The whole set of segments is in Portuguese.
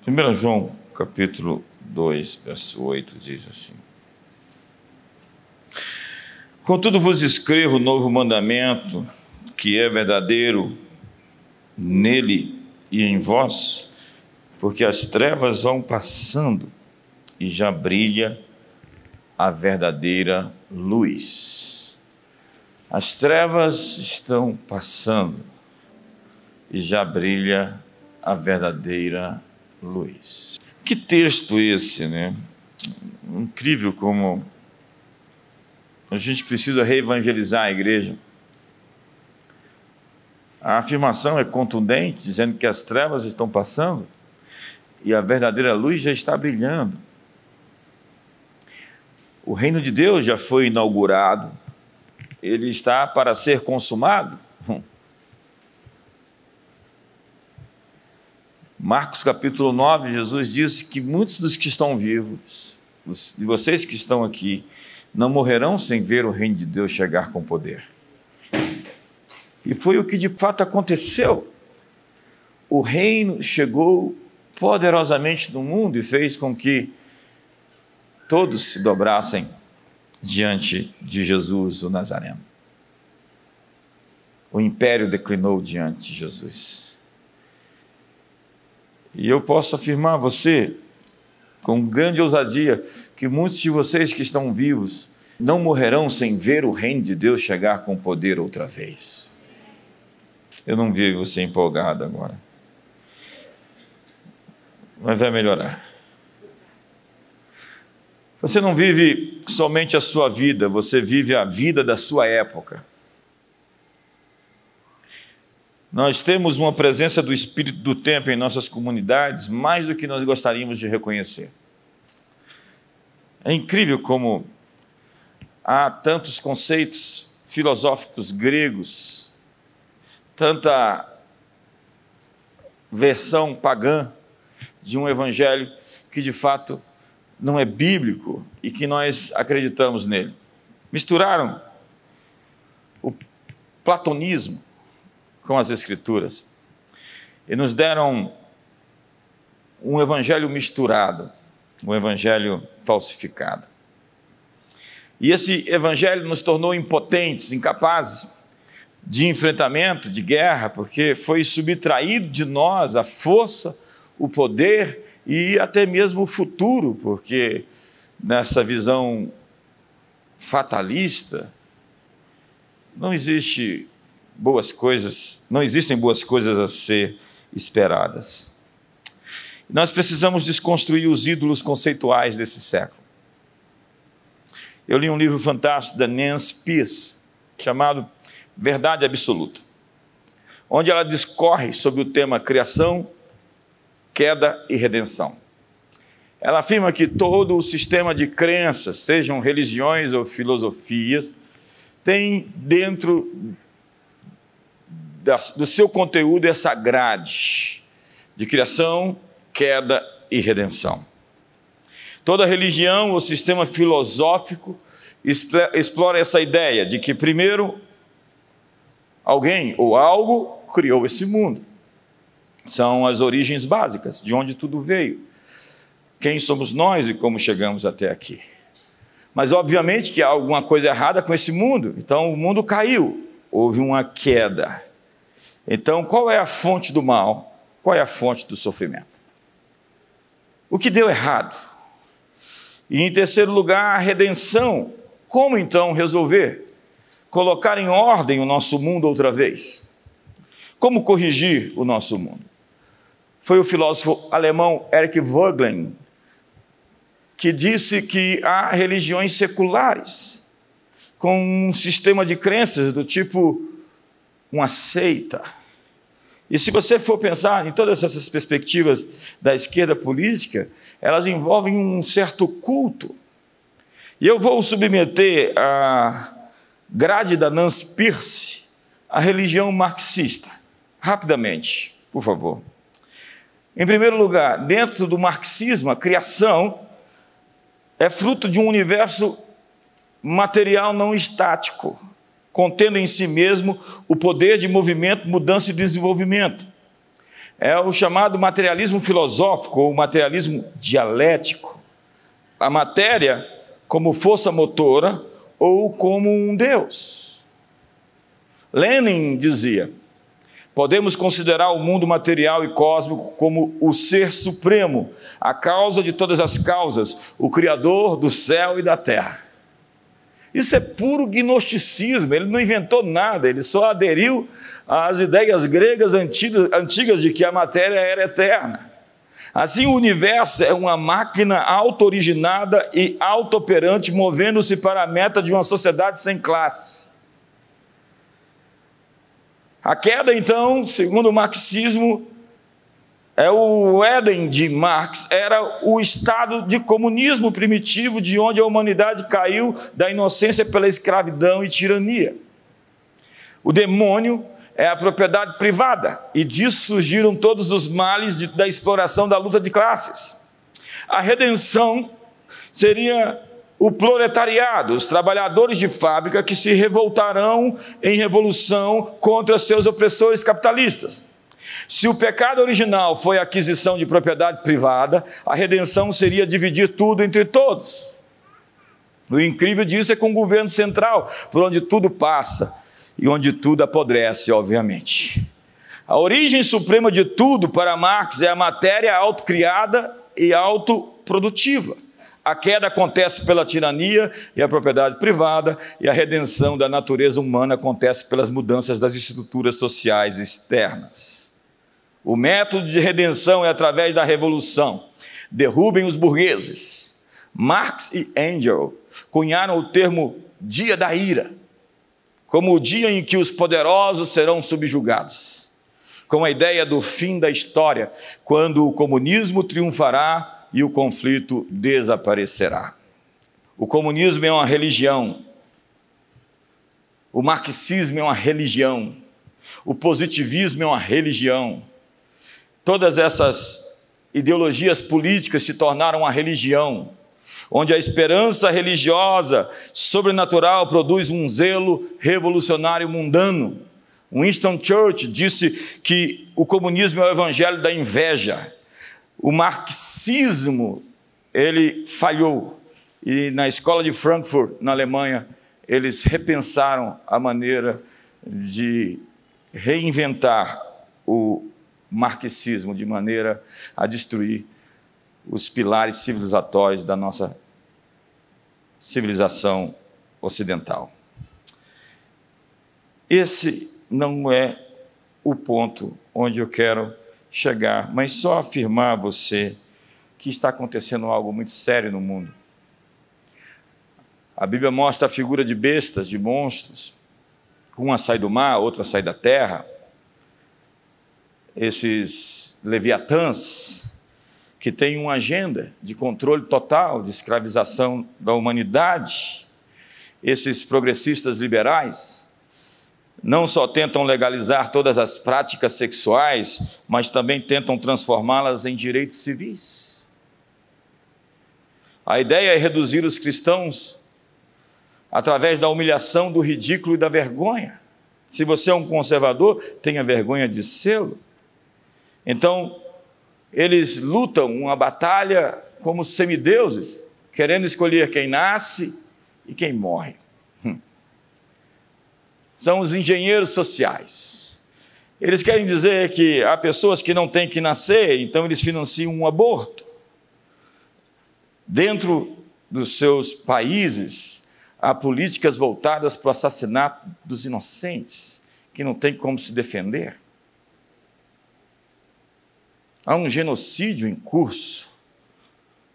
1 João, capítulo 2, verso 8, diz assim: Contudo vos escrevo novo mandamento, que é verdadeiro nele e em vós, porque as trevas vão passando e já brilha a verdadeira luz. As trevas estão passando e já brilha a verdadeira luz. Que texto esse, né? Incrível como a gente precisa reevangelizar a igreja. A afirmação é contundente, dizendo que as trevas estão passando e a verdadeira luz já está brilhando. O reino de Deus já foi inaugurado, ele está para ser consumado. Marcos capítulo 9, Jesus disse que muitos dos que estão vivos, de vocês que estão aqui, não morrerão sem ver o reino de Deus chegar com poder. E foi o que de fato aconteceu. O reino chegou poderosamente no mundo e fez com que todos se dobrassem diante de Jesus, o Nazareno. O império declinou diante de Jesus. E eu posso afirmar a você, com grande ousadia, que muitos de vocês que estão vivos não morrerão sem ver o reino de Deus chegar com poder outra vez. Eu não vi você empolgado agora, mas vai melhorar. Você não vive somente a sua vida, você vive a vida da sua época. Nós temos uma presença do Espírito do Tempo em nossas comunidades, mais do que nós gostaríamos de reconhecer. É incrível como há tantos conceitos filosóficos gregos, tanta versão pagã de um evangelho que de fato não é bíblico e que nós acreditamos nele. Misturaram o platonismo com as escrituras e nos deram um evangelho misturado, um evangelho falsificado. E esse evangelho nos tornou impotentes, incapazes de enfrentamento, de guerra, porque foi subtraído de nós a força, o poder e até mesmo o futuro, porque nessa visão fatalista não existem boas coisas a ser esperadas. Nós precisamos desconstruir os ídolos conceituais desse século. Eu li um livro fantástico da Nancy Pierce, chamado Verdade Absoluta, onde ela discorre sobre o tema criação, queda e redenção. Ela afirma que todo o sistema de crenças, sejam religiões ou filosofias, tem dentro do seu conteúdo essa grade de criação, queda e redenção. Toda religião ou sistema filosófico explora essa ideia de que primeiro alguém ou algo criou esse mundo. São as origens básicas, de onde tudo veio. Quem somos nós e como chegamos até aqui. Mas obviamente que há alguma coisa errada com esse mundo. Então o mundo caiu, houve uma queda. Então qual é a fonte do mal? Qual é a fonte do sofrimento? O que deu errado? E em terceiro lugar, a redenção. Como então resolver? Colocar em ordem o nosso mundo outra vez? Como corrigir o nosso mundo? Foi o filósofo alemão Erich Voegelin que disse que há religiões seculares com um sistema de crenças do tipo uma seita. E se você for pensar em todas essas perspectivas da esquerda política, elas envolvem um certo culto. E eu vou submeter a grade da Nancy Pierce à religião marxista, rapidamente, por favor. Em primeiro lugar, dentro do marxismo, a criação é fruto de um universo material não estático, contendo em si mesmo o poder de movimento, mudança e desenvolvimento. é o chamado materialismo filosófico ou materialismo dialético. A matéria como força motora ou como um Deus. Lenin dizia: podemos considerar o mundo material e cósmico como o ser supremo, a causa de todas as causas, o criador do céu e da terra. Isso é puro gnosticismo, ele não inventou nada, ele só aderiu às ideias gregas antigas de que a matéria era eterna. Assim, o universo é uma máquina auto-originada e auto-operante, movendo-se para a meta de uma sociedade sem classe. A queda, então, segundo o marxismo, o Éden de Marx era o estado de comunismo primitivo, de onde a humanidade caiu da inocência pela escravidão e tirania. O demônio é a propriedade privada, e disso surgiram todos os males da exploração da luta de classes. A redenção seria o proletariado, os trabalhadores de fábrica que se revoltarão em revolução contra seus opressores capitalistas. Se o pecado original foi a aquisição de propriedade privada, a redenção seria dividir tudo entre todos. O incrível disso é com o governo central, por onde tudo passa e onde tudo apodrece, obviamente. A origem suprema de tudo para Marx é a matéria autocriada e autoprodutiva. A queda acontece pela tirania e a propriedade privada, e a redenção da natureza humana acontece pelas mudanças das estruturas sociais externas. O método de redenção é através da revolução. Derrubem os burgueses. Marx e Engels cunharam o termo dia da ira, como o dia em que os poderosos serão subjugados, com a ideia do fim da história, quando o comunismo triunfará e o conflito desaparecerá. O comunismo é uma religião, o marxismo é uma religião, o positivismo é uma religião. Todas essas ideologias políticas se tornaram uma religião, onde a esperança religiosa sobrenatural produz um zelo revolucionário mundano. Winston Churchill disse que o comunismo é o evangelho da inveja. O marxismo, ele falhou, e na escola de Frankfurt, na Alemanha, eles repensaram a maneira de reinventar o marxismo, de maneira a destruir os pilares civilizatórios da nossa civilização ocidental. Esse não é o ponto onde eu quero chegar, mas só afirmar a você que está acontecendo algo muito sério no mundo. A Bíblia mostra a figura de bestas, de monstros. Uma sai do mar, outra sai da terra. Esses leviatãs que têm uma agenda de controle total, de escravização da humanidade. Esses progressistas liberais não só tentam legalizar todas as práticas sexuais, mas também tentam transformá-las em direitos civis. A ideia é reduzir os cristãos através da humilhação, do ridículo e da vergonha. Se você é um conservador, tenha vergonha de sê-lo. Então, eles lutam uma batalha como semideuses, querendo escolher quem nasce e quem morre. São os engenheiros sociais. Eles querem dizer que há pessoas que não têm que nascer, então eles financiam um aborto. Dentro dos seus países, há políticas voltadas para o assassinato dos inocentes, que não têm como se defender. Há um genocídio em curso,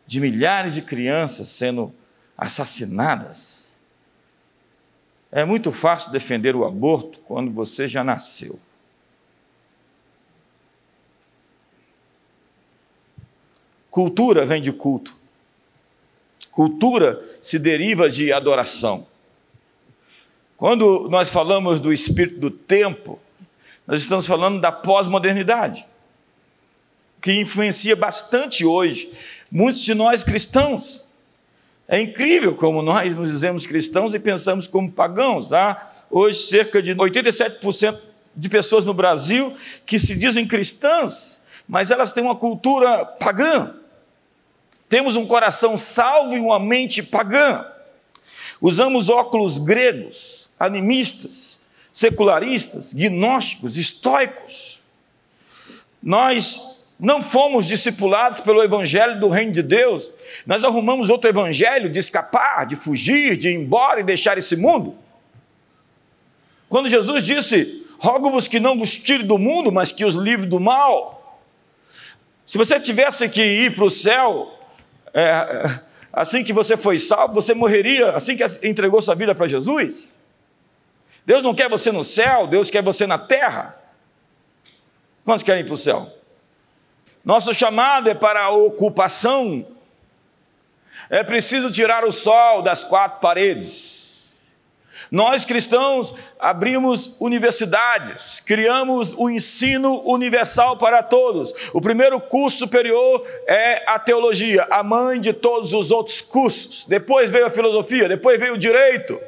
de milhares de crianças sendo assassinadas. É muito fácil defender o aborto quando você já nasceu. Cultura vem de culto. Cultura se deriva de adoração. Quando nós falamos do espírito do tempo, nós estamos falando da pós-modernidade, que influencia bastante hoje muitos de nós cristãos. É incrível como nós nos dizemos cristãos e pensamos como pagãos. Hoje, cerca de 87% de pessoas no Brasil que se dizem cristãs, mas elas têm uma cultura pagã. Temos um coração salvo e uma mente pagã. Usamos óculos gregos, animistas, secularistas, gnósticos, estoicos. Nós não fomos discipulados pelo evangelho do reino de Deus. Nós arrumamos outro evangelho de escapar, de fugir, de ir embora e deixar esse mundo. Quando Jesus disse: rogo-vos que não vos tire do mundo, mas que os livre do mal. Se você tivesse que ir para o céu, assim que você foi salvo, você morreria assim que entregou sua vida para Jesus? Deus não quer você no céu, Deus quer você na terra. Quantos querem ir para o céu? Nosso chamado é para a ocupação. É preciso tirar o sol das quatro paredes. Nós cristãos abrimos universidades, criamos o ensino universal para todos. O primeiro curso superior é a teologia, a mãe de todos os outros cursos. Depois veio a filosofia, depois veio o direito.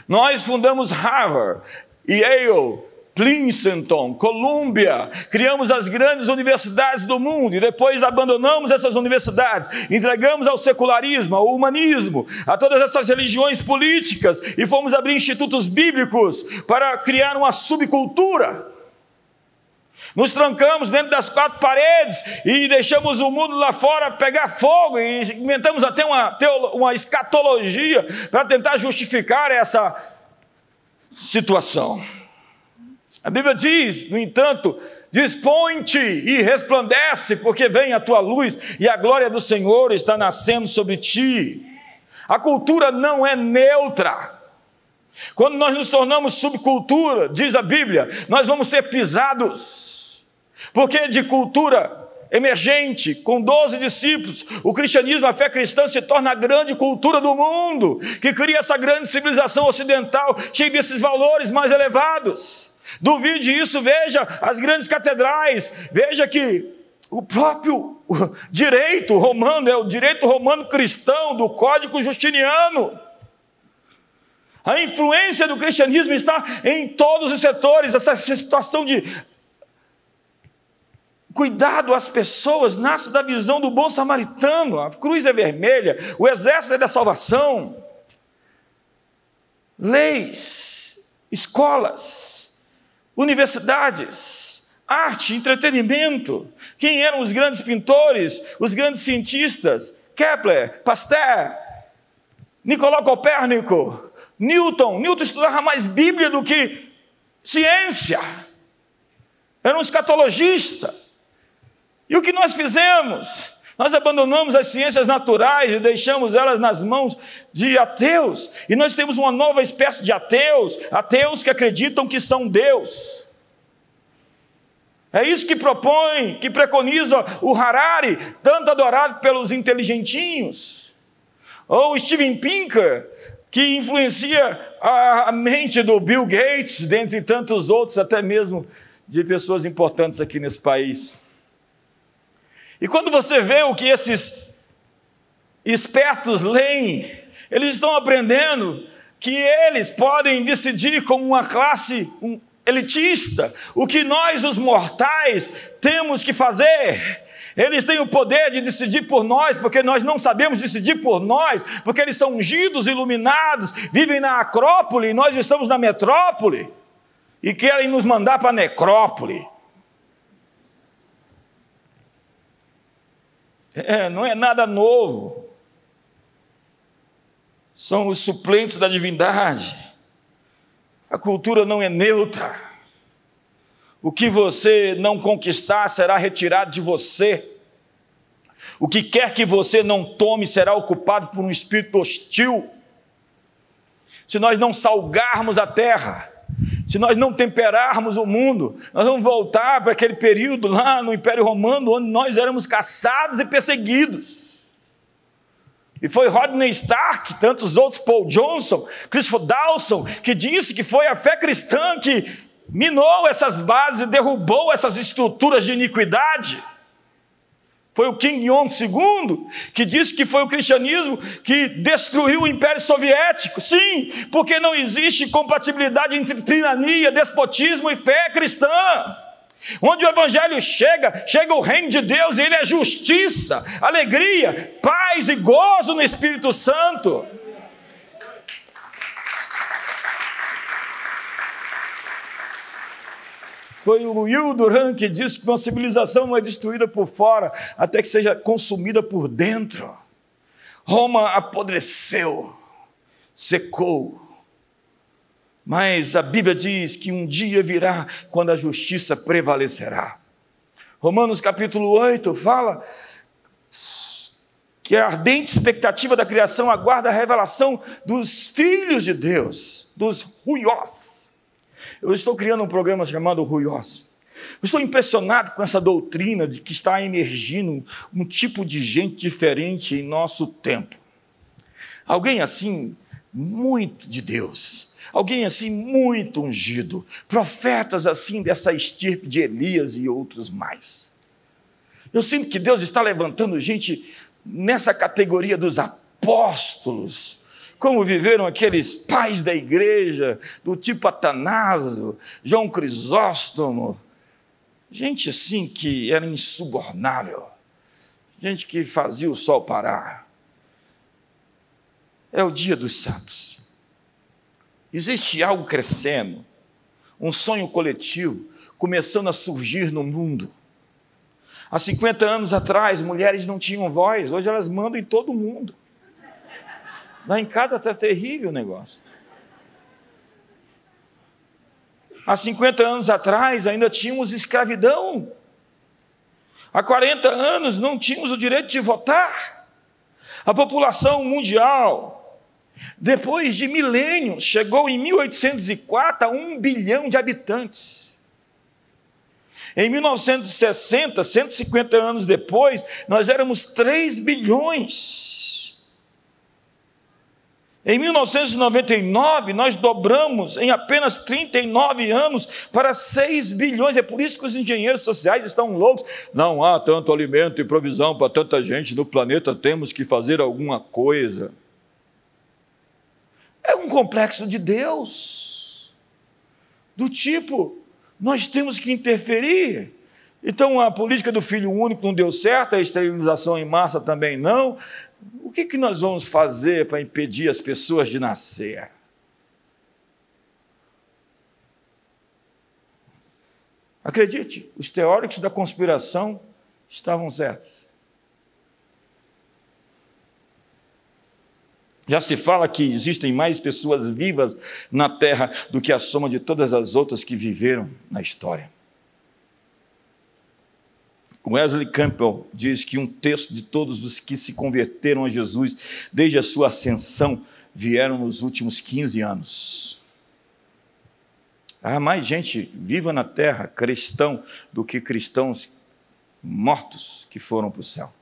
Nós fundamos Harvard, Yale, Princeton, Columbia, criamos as grandes universidades do mundo e depois abandonamos essas universidades, entregamos ao secularismo, ao humanismo, a todas essas religiões políticas e fomos abrir institutos bíblicos para criar uma subcultura. Nos trancamos dentro das quatro paredes e deixamos o mundo lá fora pegar fogo e inventamos até uma escatologia para tentar justificar essa situação. A Bíblia diz, no entanto, dispõe-te e resplandece, porque vem a tua luz e a glória do Senhor está nascendo sobre ti. A cultura não é neutra. Quando nós nos tornamos subcultura, diz a Bíblia, nós vamos ser pisados. Porque de cultura emergente, com 12 discípulos, o cristianismo, a fé cristã se torna a grande cultura do mundo, que cria essa grande civilização ocidental, cheia desses valores mais elevados. Duvide isso, veja as grandes catedrais, veja que o próprio direito romano é o direito romano cristão do Código Justiniano. A influência do cristianismo está em todos os setores. Essa situação de cuidado às pessoas nasce da visão do bom samaritano. A cruz é vermelha, o exército é da salvação. Leis, escolas, universidades, arte, entretenimento. Quem eram os grandes pintores, os grandes cientistas? Kepler, Pasteur, Nicolau Copérnico, Newton. Newton estudava mais Bíblia do que ciência. Era um escatologista. E o que nós fizemos? Nós abandonamos as ciências naturais e deixamos elas nas mãos de ateus. E nós temos uma nova espécie de ateus, ateus que acreditam que são Deus. É isso que propõe, que preconiza o Harari, tanto adorado pelos inteligentinhos. Ou Steven Pinker, que influencia a mente do Bill Gates, dentre tantos outros, até mesmo de pessoas importantes aqui nesse país. E quando você vê o que esses espertos leem, eles estão aprendendo que eles podem decidir como uma classe elitista o que nós, os mortais, temos que fazer. Eles têm o poder de decidir por nós, porque nós não sabemos decidir por nós, porque eles são ungidos, iluminados, vivem na Acrópole e nós estamos na metrópole e querem nos mandar para a necrópole. Não é nada novo. São os suplentes da divindade. A cultura não é neutra. O que você não conquistar será retirado de você. O que quer que você não tome será ocupado por um espírito hostil. Se nós não salgarmos a terra, se nós não temperarmos o mundo, nós vamos voltar para aquele período lá no Império Romano, onde nós éramos caçados e perseguidos. E foi Rodney Stark, tantos outros, Paul Johnson, Christopher Dawson, que disse que foi a fé cristã que minou essas bases e derrubou essas estruturas de iniquidade. Foi o Kim Jong-il que disse que foi o cristianismo que destruiu o Império Soviético. Sim, porque não existe compatibilidade entre tirania, despotismo e fé cristã. Onde o evangelho chega o reino de Deus e ele é justiça, alegria, paz e gozo no Espírito Santo. Foi o Will Durant que disse que uma civilização não é destruída por fora, até que seja consumida por dentro. Roma apodreceu, secou, mas a Bíblia diz que um dia virá quando a justiça prevalecerá. Romanos capítulo 8 fala que a ardente expectativa da criação aguarda a revelação dos filhos de Deus, dos ruiós. Eu estou criando um programa chamado Ruiós. Eu estou impressionado com essa doutrina de que está emergindo um tipo de gente diferente em nosso tempo. Alguém assim, muito de Deus. Alguém assim, muito ungido. Profetas assim, dessa estirpe de Elias e outros mais. Eu sinto que Deus está levantando gente nessa categoria dos apóstolos, como viveram aqueles pais da igreja, do tipo Atanásio, João Crisóstomo, gente assim que era insubornável, gente que fazia o sol parar. É o dia dos santos. Existe algo crescendo, um sonho coletivo começando a surgir no mundo. Há 50 anos atrás, mulheres não tinham voz, hoje elas mandam em todo mundo. Lá em casa está terrível o negócio. Há 50 anos atrás ainda tínhamos escravidão. Há 40 anos não tínhamos o direito de votar. A população mundial, depois de milênios, chegou em 1804 a 1 bilhão de habitantes. Em 1960, 150 anos depois, nós éramos 3 bilhões. Em 1999, nós dobramos em apenas 39 anos para 6 bilhões. É por isso que os engenheiros sociais estão loucos. Não há tanto alimento e provisão para tanta gente no planeta, temos que fazer alguma coisa. É um complexo de Deus, do tipo, nós temos que interferir. Então a política do filho único não deu certo, a esterilização em massa também não. O que nós vamos fazer para impedir as pessoas de nascer? Acredite, os teóricos da conspiração estavam certos. Já se fala que existem mais pessoas vivas na Terra do que a soma de todas as outras que viveram na história. Wesley Campbell diz que 1/3 de todos os que se converteram a Jesus desde a sua ascensão vieram nos últimos 15 anos. Há mais gente viva na terra, cristão, do que cristãos mortos que foram para o céu.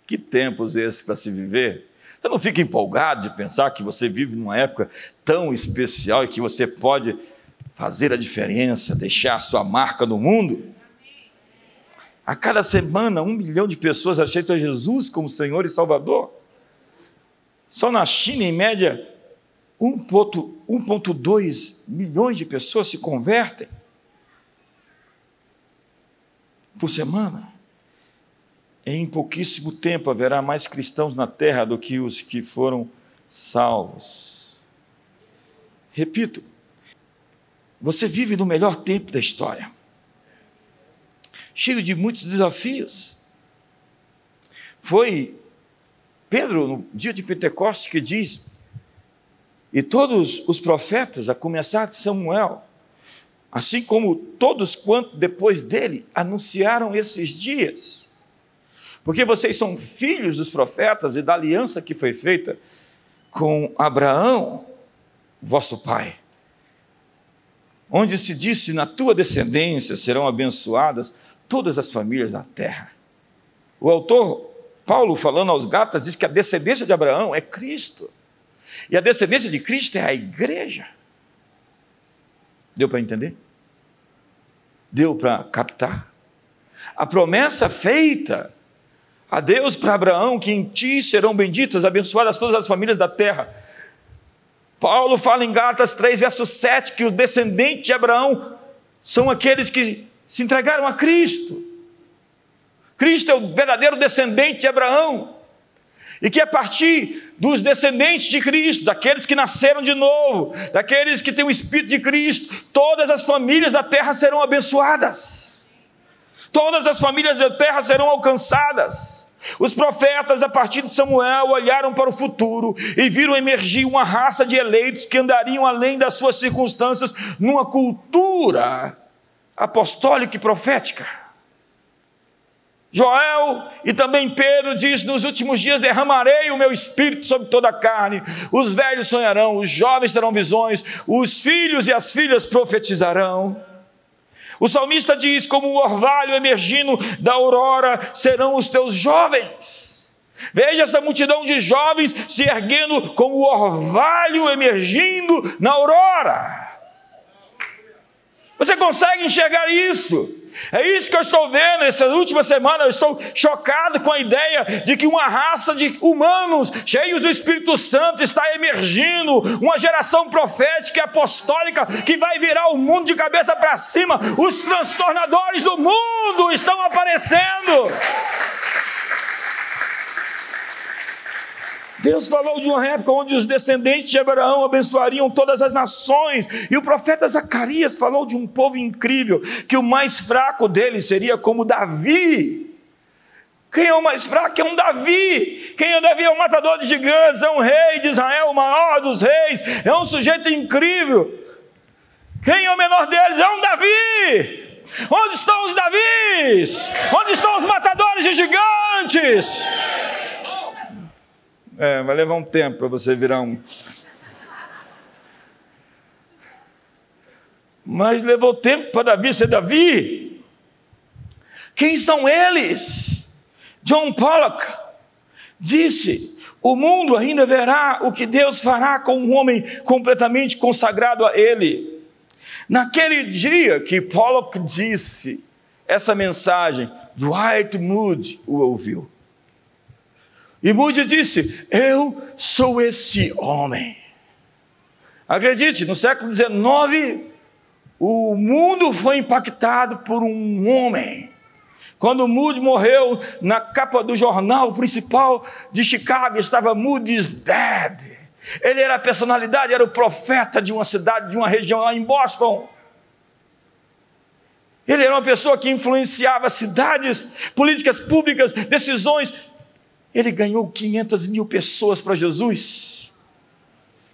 Que tempos esses para se viver? Você não fica empolgado de pensar que você vive numa época tão especial e que você pode fazer a diferença, deixar a sua marca no mundo? A cada semana, 1 milhão de pessoas aceitam Jesus como Senhor e Salvador. Só na China, em média, 1,2 milhões de pessoas se convertem por semana. Em pouquíssimo tempo haverá mais cristãos na terra do que os que foram salvos. Repito, você vive no melhor tempo da história, cheio de muitos desafios. Foi Pedro, no dia de Pentecostes, que diz, e todos os profetas, a começar de Samuel, assim como todos quantos depois dele, anunciaram esses dias. Porque vocês são filhos dos profetas e da aliança que foi feita com Abraão, vosso pai, onde se disse, na tua descendência serão abençoadas todas as famílias da terra. O autor Paulo, falando aos Gálatas, diz que a descendência de Abraão é Cristo. E a descendência de Cristo é a igreja. Deu para entender? Deu para captar? a promessa feita a Deus para Abraão, que em ti serão benditas, abençoadas todas as famílias da terra. Paulo fala em Gálatas 3, verso 7, que os descendentes de Abraão são aqueles que se entregaram a Cristo. Cristo é o verdadeiro descendente de Abraão. E que a partir dos descendentes de Cristo, daqueles que nasceram de novo, daqueles que têm o Espírito de Cristo, todas as famílias da terra serão abençoadas. Todas as famílias da terra serão alcançadas. Os profetas, a partir de Samuel, olharam para o futuro e viram emergir uma raça de eleitos que andariam além das suas circunstâncias numa cultura apostólica e profética. Joel e também Pedro diz: nos últimos dias derramarei o meu espírito sobre toda a carne, os velhos sonharão, os jovens terão visões, os filhos e as filhas profetizarão. O salmista diz: como o orvalho emergindo da aurora serão os teus jovens. Veja essa multidão de jovens se erguendo como o orvalho emergindo na aurora. Você consegue enxergar isso? É isso que eu estou vendo. Essas últimas semanas eu estou chocado com a ideia de que uma raça de humanos cheios do Espírito Santo está emergindo, uma geração profética e apostólica que vai virar o mundo de cabeça para cima. Os transtornadores do mundo estão aparecendo. Deus falou de uma época onde os descendentes de Abraão abençoariam todas as nações, e o profeta Zacarias falou de um povo incrível, que o mais fraco deles seria como Davi. Quem é o mais fraco? É um Davi. Quem é o Davi? É um matador de gigantes, é um rei de Israel, o maior dos reis, é um sujeito incrível. Quem é o menor deles? É um Davi. Onde estão os Davis? Onde estão os matadores de gigantes? Vai levar um tempo para você virar um. Mas levou tempo para Davi ser Davi. Quem são eles? John Pollock disse: o mundo ainda verá o que Deus fará com um homem completamente consagrado a Ele. Naquele dia que Pollock disse essa mensagem, Dwight Moody o ouviu. E Moody disse: eu sou esse homem. Acredite, no século XIX, o mundo foi impactado por um homem. Quando Moody morreu, na capa do jornal principal de Chicago estava Moody's Dead. Ele era a personalidade, era o profeta de uma cidade, de uma região lá em Boston. Ele era uma pessoa que influenciava cidades, políticas públicas, decisões. Ele ganhou 500 mil pessoas para Jesus,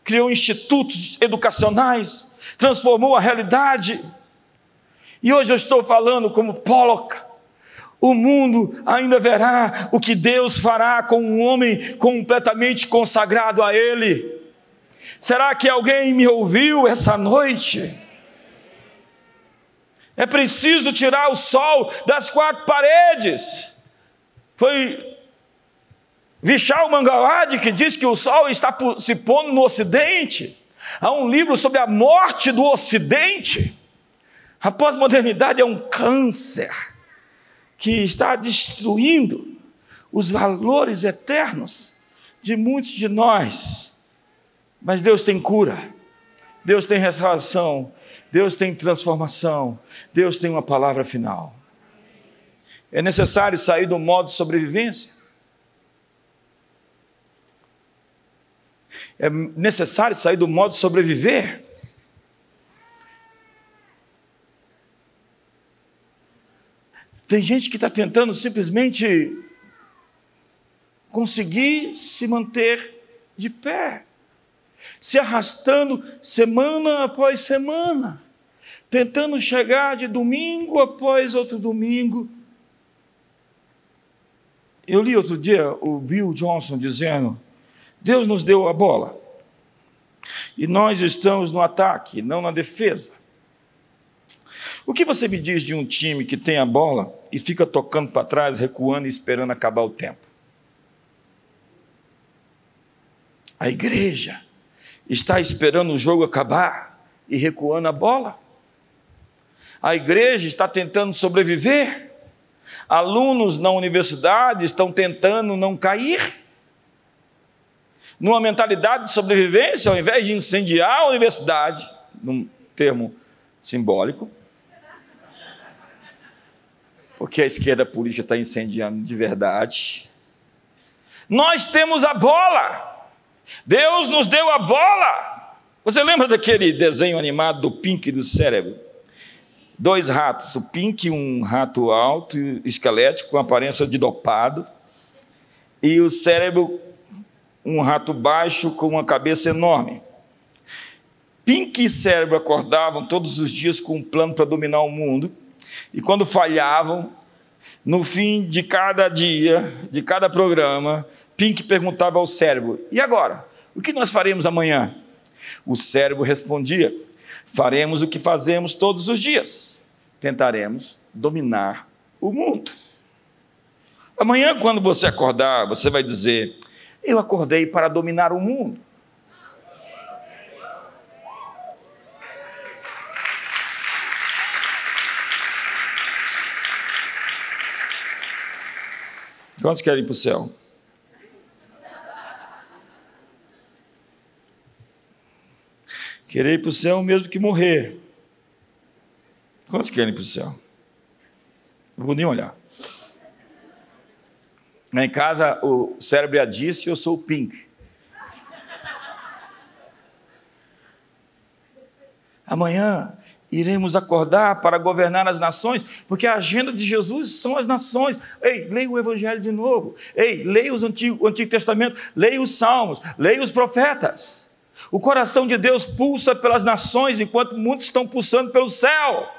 criou institutos educacionais, transformou a realidade. E hoje eu estou falando como Pollock: o mundo ainda verá o que Deus fará com um homem completamente consagrado a Ele. Será que alguém me ouviu essa noite? É preciso tirar o sol das quatro paredes. Foi Vishal Mangalwadi que diz que o sol está se pondo no Ocidente. Há um livro sobre a morte do Ocidente. A pós-modernidade é um câncer que está destruindo os valores eternos de muitos de nós. Mas Deus tem cura, Deus tem restauração, Deus tem transformação, Deus tem uma palavra final. É necessário sair do modo de sobrevivência. É necessário sair do modo de sobreviver. Tem gente que está tentando simplesmente conseguir se manter de pé, se arrastando semana após semana, tentando chegar de domingo após outro domingo. Eu li outro dia o Bill Johnson dizendo: Deus nos deu a bola e nós estamos no ataque, não na defesa. O que você me diz de um time que tem a bola e fica tocando para trás, recuando e esperando acabar o tempo? A igreja está esperando o jogo acabar e recuando a bola. A igreja está tentando sobreviver. Alunos na universidade estão tentando não cair numa mentalidade de sobrevivência, ao invés de incendiar a universidade, num termo simbólico, porque a esquerda política está incendiando de verdade. Nós temos a bola, Deus nos deu a bola. Você lembra daquele desenho animado do Pink e do Cérebro? 2 ratos, o Pink, um rato alto, esquelético, com aparência de dopado, e o Cérebro, um rato baixo com uma cabeça enorme. Pink e Cérebro acordavam todos os dias com um plano para dominar o mundo, e quando falhavam, no fim de cada dia, de cada programa, Pink perguntava ao Cérebro: e agora? O que nós faremos amanhã? O Cérebro respondia: faremos o que fazemos todos os dias. Tentaremos dominar o mundo. Amanhã, quando você acordar, você vai dizer: eu acordei para dominar o mundo. Quantos querem ir para o céu? Querer ir para o céu mesmo que morrer. Quantos querem ir para o céu? Não vou nem olhar. Lá em casa, o Cérebro já disse: eu sou o Pink. Amanhã iremos acordar para governar as nações, porque a agenda de Jesus são as nações. Ei, leia o Evangelho de novo. Ei, leia o Antigo Testamento, leia os Salmos, leia os profetas. O coração de Deus pulsa pelas nações, enquanto muitos estão pulsando pelo céu.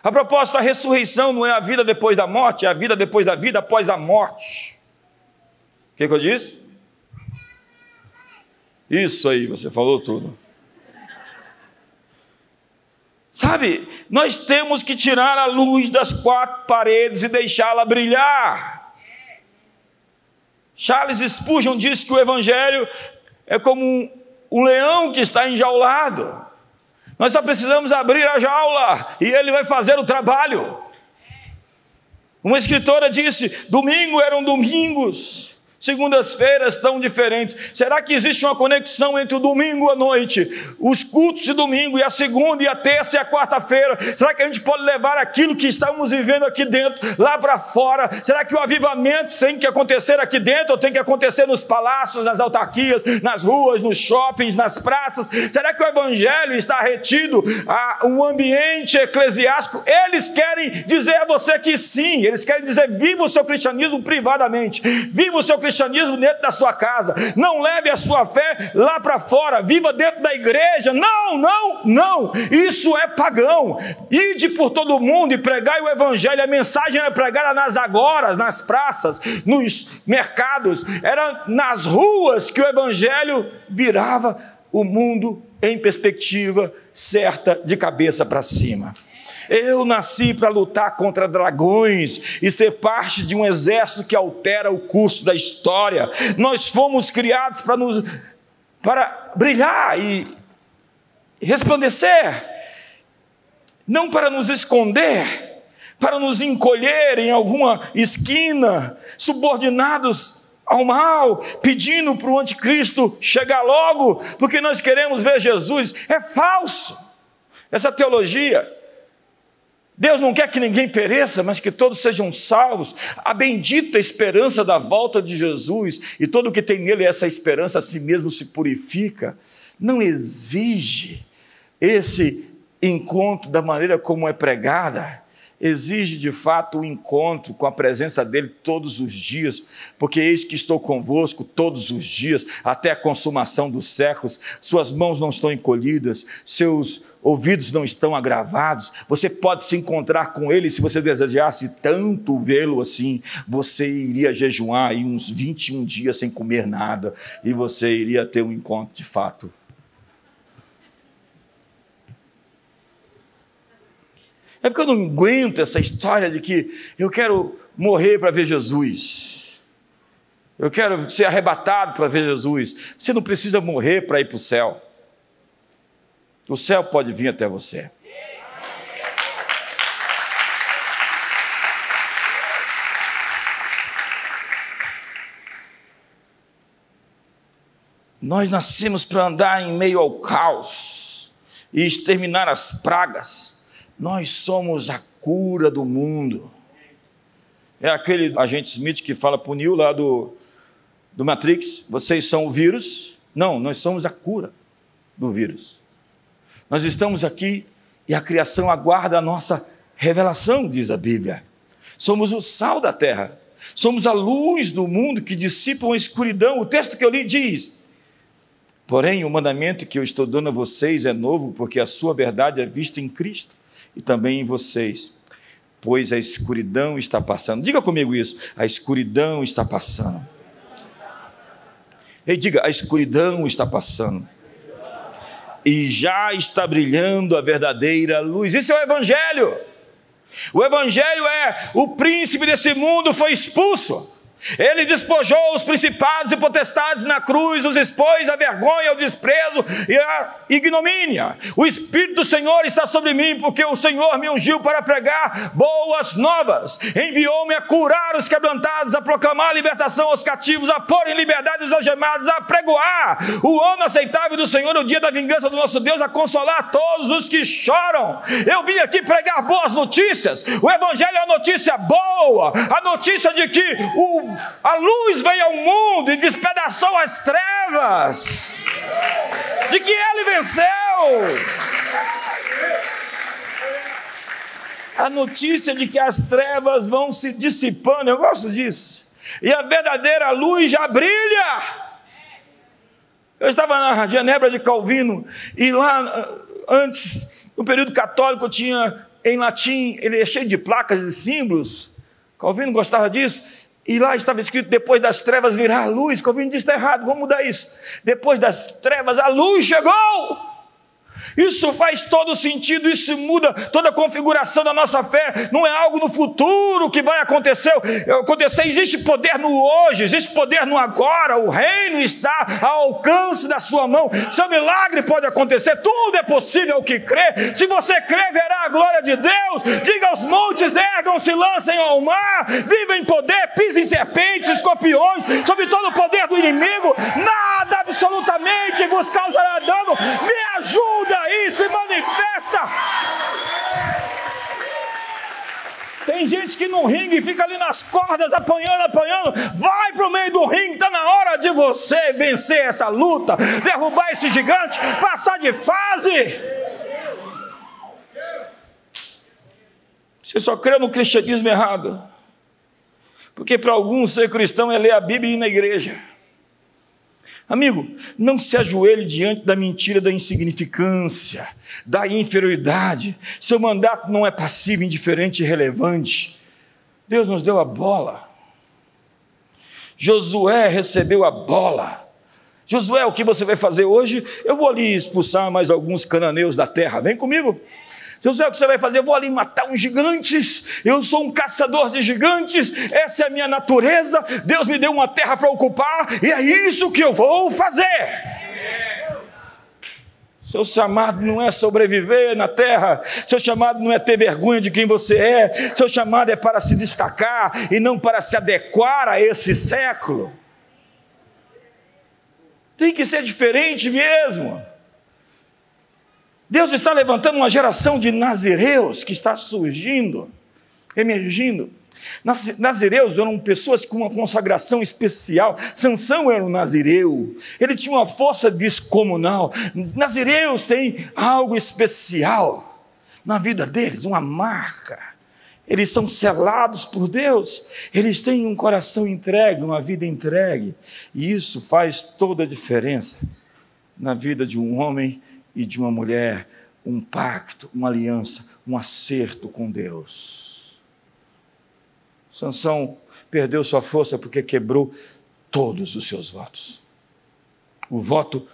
A proposta da ressurreição não é a vida depois da morte, é a vida depois da vida, após a morte. O que eu disse? Isso aí, você falou tudo. Sabe, nós temos que tirar a luz das 4 paredes e deixá-la brilhar. Charles Spurgeon disse que o Evangelho é como um leão que está enjaulado. Nós só precisamos abrir a jaula e ele vai fazer o trabalho. Uma escritora disse: domingo eram domingos, segundas-feiras tão diferentes. Será que existe uma conexão entre o domingo à noite, os cultos de domingo, e a segunda, e a terça, e a quarta-feira? Será que a gente pode levar aquilo que estamos vivendo aqui dentro, lá para fora? Será que o avivamento tem que acontecer aqui dentro, ou tem que acontecer nos palácios, nas autarquias, nas ruas, nos shoppings, nas praças? Será que o Evangelho está retido a um ambiente eclesiástico? Eles querem dizer a você que sim, eles querem dizer: viva o seu cristianismo privadamente, viva o seu cristianismo dentro da sua casa, não leve a sua fé lá para fora, viva dentro da igreja. Não, não, não, isso é pagão. Ide por todo o mundo e pregai o Evangelho. A mensagem era pregada nas agoras, nas praças, nos mercados, era nas ruas que o Evangelho virava o mundo em perspectiva certa, de cabeça para cima. Eu nasci para lutar contra dragões e ser parte de um exército que altera o curso da história. Nós fomos criados para brilhar e resplandecer, não para nos esconder, para nos encolher em alguma esquina, subordinados ao mal, pedindo para o anticristo chegar logo, porque nós queremos ver Jesus. É falso essa teologia. Deus não quer que ninguém pereça, mas que todos sejam salvos. A bendita esperança da volta de Jesus, e todo o que tem nele essa esperança a si mesmo se purifica, não exige esse encontro da maneira como é pregada. Exige de fato o encontro com a presença dele todos os dias, porque eis que estou convosco todos os dias, até a consumação dos séculos. Suas mãos não estão encolhidas, seus ouvidos não estão agravados. Você pode se encontrar com ele. Se você desejasse tanto vê-lo assim, você iria jejuar aí uns 21 dias sem comer nada, e você iria ter um encontro de fato. É porque eu não aguento essa história de que eu quero morrer para ver Jesus, eu quero ser arrebatado para ver Jesus. Você não precisa morrer para ir para o céu. O céu pode vir até você. Nós nascemos para andar em meio ao caos e exterminar as pragas. Nós somos a cura do mundo. É aquele agente Smith que fala para o Neo lá do Matrix: vocês são o vírus. Não, nós somos a cura do vírus. Nós estamos aqui e a criação aguarda a nossa revelação, diz a Bíblia. Somos o sal da terra. Somos a luz do mundo que dissipa a escuridão. O texto que eu li diz: porém, o mandamento que eu estou dando a vocês é novo, porque a sua verdade é vista em Cristo e também em vocês, pois a escuridão está passando. Diga comigo isso: a escuridão está passando. E diga: a escuridão está passando e já está brilhando a verdadeira luz. Isso é o Evangelho. O Evangelho é: o príncipe desse mundo foi expulso. Ele despojou os principados e potestades na cruz, os expôs à vergonha, ao desprezo e à ignomínia. O Espírito do Senhor está sobre mim, porque o Senhor me ungiu para pregar boas novas. Enviou-me a curar os quebrantados, a proclamar a libertação aos cativos, a pôr em liberdade os algemados, a pregoar o ano aceitável do Senhor, o dia da vingança do nosso Deus, a consolar todos os que choram. Eu vim aqui pregar boas notícias. O Evangelho é uma notícia boa, a notícia de que a luz veio ao mundo e despedaçou as trevas, de que Ele venceu. A notícia de que as trevas vão se dissipando, eu gosto disso, e a verdadeira luz já brilha. Eu estava na Genebra de Calvino, e lá antes, no período católico, tinha em latim, ele é cheio de placas e símbolos. Calvino gostava disso. E lá estava escrito: depois das trevas virá a luz. Calvino disse: está errado, vamos mudar isso. Depois das trevas a luz chegou. Isso faz todo sentido, isso muda toda a configuração da nossa fé. Não é algo no futuro que vai acontecer. Existe poder no hoje, existe poder no agora. O reino está ao alcance da sua mão. Seu milagre pode acontecer, tudo é possível ao que crê. Se você crê, verá a glória de Deus. Diga aos montes: ergam-se, lancem ao mar. Vivem em poder, pisem serpentes, escorpiões, sobre todo o poder do inimigo. Nada absolutamente vos causará dano. Me ajuda aí, se manifesta. Tem gente que no ringue fica ali nas cordas apanhando. Vai para o meio do ringue, está na hora de você vencer essa luta, derrubar esse gigante, passar de fase. Você só crê no cristianismo errado, porque para alguns ser cristão é ler a Bíblia e ir na igreja. Amigo, não se ajoelhe diante da mentira da insignificância, da inferioridade. Seu mandato não é passivo, indiferente e irrelevante. Deus nos deu a bola. Josué recebeu a bola. Josué, o que você vai fazer hoje? Eu vou ali expulsar mais alguns cananeus da terra. Vem comigo. Josué, o que você vai fazer? Eu vou ali matar uns gigantes. Eu sou um caçador de gigantes. Essa é a minha natureza. Deus me deu uma terra para ocupar e é isso que eu vou fazer. Seu chamado não é sobreviver na terra. Seu chamado não é ter vergonha de quem você é. Seu chamado é para se destacar e não para se adequar a esse século. Tem que ser diferente mesmo. Deus está levantando uma geração de nazireus que está surgindo, emergindo. Nazireus eram pessoas com uma consagração especial. Sansão era um nazireu, ele tinha uma força descomunal. Nazireus têm algo especial na vida deles, uma marca. Eles são selados por Deus, eles têm um coração entregue, uma vida entregue, e isso faz toda a diferença na vida de um homem e de uma mulher, um pacto, uma aliança, um acerto com Deus. Sansão perdeu sua força porque quebrou todos os seus votos. O voto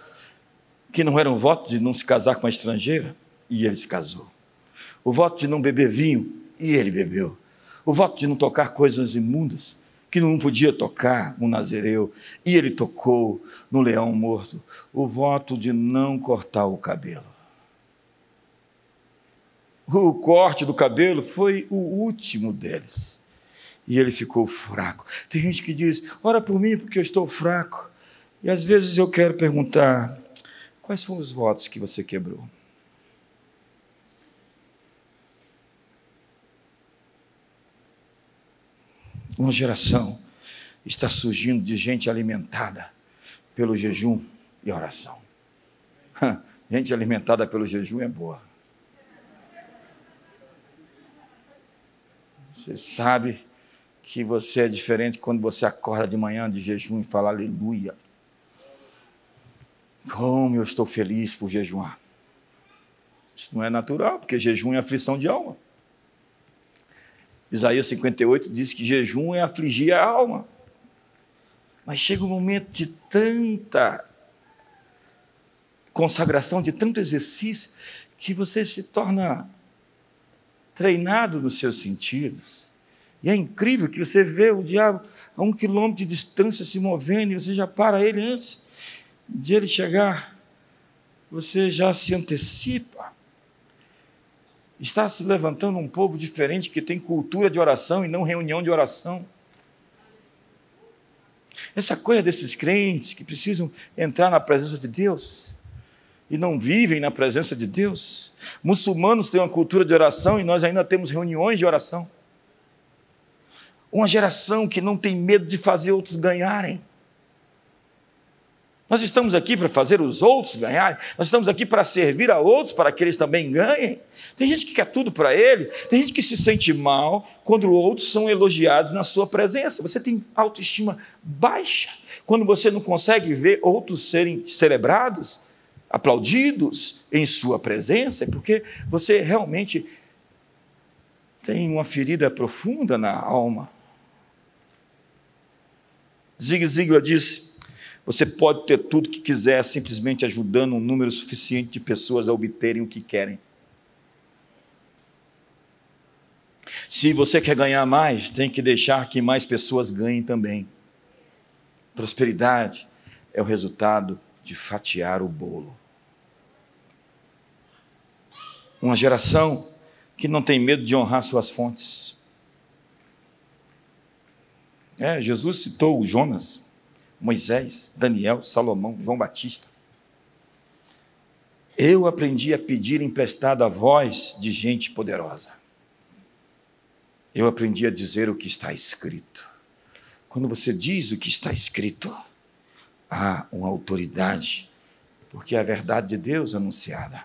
que não era um voto de não se casar com uma estrangeira, e ele se casou. O voto de não beber vinho, e ele bebeu. O voto de não tocar coisas imundas, que não podia tocar um nazireu, e ele tocou no leão morto. O voto de não cortar o cabelo. O corte do cabelo foi o último deles, e ele ficou fraco. Tem gente que diz: ora por mim porque eu estou fraco. E às vezes eu quero perguntar, quais foram os votos que você quebrou? Uma geração está surgindo de gente alimentada pelo jejum e oração. Gente alimentada pelo jejum é boa. Você sabe que você é diferente quando você acorda de manhã de jejum e fala aleluia. Como eu estou feliz por jejuar. Isso não é natural, porque jejum é aflição de alma. Isaías 58 diz que jejum é afligir a alma. Mas chega um momento de tanta consagração, de tanto exercício, que você se torna treinado nos seus sentidos. E é incrível que você vê o diabo a 1 quilômetro de distância se movendo, e você já para ele antes de ele chegar. Você já se antecipa. Está se levantando um povo diferente que tem cultura de oração e não reunião de oração. Essa coisa desses crentes que precisam entrar na presença de Deus e não vivem na presença de Deus. Muçulmanos têm uma cultura de oração e nós ainda temos reuniões de oração. Uma geração que não tem medo de fazer outros ganharem. Nós estamos aqui para fazer os outros ganharem, nós estamos aqui para servir a outros, para que eles também ganhem. Tem gente que quer tudo para ele, tem gente que se sente mal quando outros são elogiados na sua presença. Você tem autoestima baixa quando você não consegue ver outros serem celebrados, aplaudidos em sua presença, porque você realmente tem uma ferida profunda na alma. Zig Ziglar disse: você pode ter tudo que quiser, simplesmente ajudando um número suficiente de pessoas a obterem o que querem. Se você quer ganhar mais, tem que deixar que mais pessoas ganhem também. Prosperidade é o resultado de fatiar o bolo. Uma geração que não tem medo de honrar suas fontes. Jesus citou o Jonas, Moisés, Daniel, Salomão, João Batista. Eu aprendi a pedir emprestado a voz de gente poderosa. Eu aprendi a dizer o que está escrito. Quando você diz o que está escrito, há uma autoridade, porque é a verdade de Deus anunciada.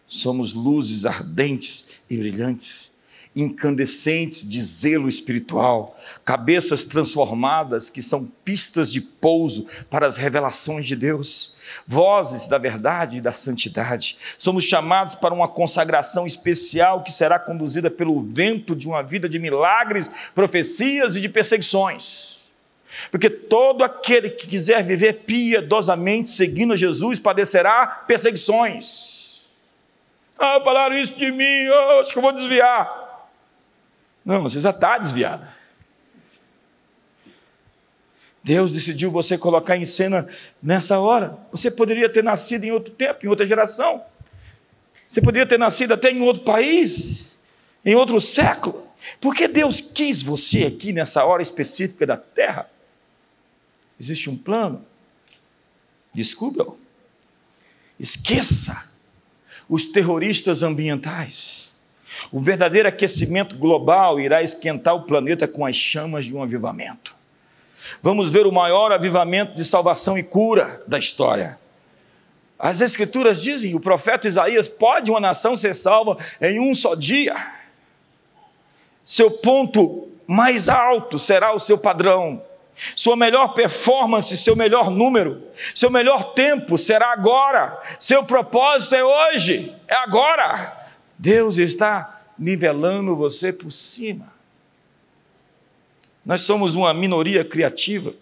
Somos luzes ardentes e brilhantes, incandescentes de zelo espiritual, cabeças transformadas que são pistas de pouso para as revelações de Deus, vozes da verdade e da santidade. Somos chamados para uma consagração especial que será conduzida pelo vento de uma vida de milagres, profecias e de perseguições. Porque todo aquele que quiser viver piedosamente seguindo Jesus padecerá perseguições. Falaram isso de mim, acho que eu vou desviar. Não, você já está desviada. Deus decidiu você colocar em cena nessa hora. Você poderia ter nascido em outro tempo, em outra geração. Você poderia ter nascido até em outro país, em outro século. Por que Deus quis você aqui nessa hora específica da terra? Existe um plano. Descubra-o. Esqueça os terroristas ambientais. O verdadeiro aquecimento global irá esquentar o planeta com as chamas de um avivamento. Vamos ver o maior avivamento de salvação e cura da história. As Escrituras dizem, o profeta Isaías: pode uma nação ser salva em um só dia? Seu ponto mais alto será o seu padrão. Sua melhor performance, seu melhor número, seu melhor tempo será agora. Seu propósito é hoje, é agora. Deus está nivelando você por cima. Nós somos uma minoria criativa.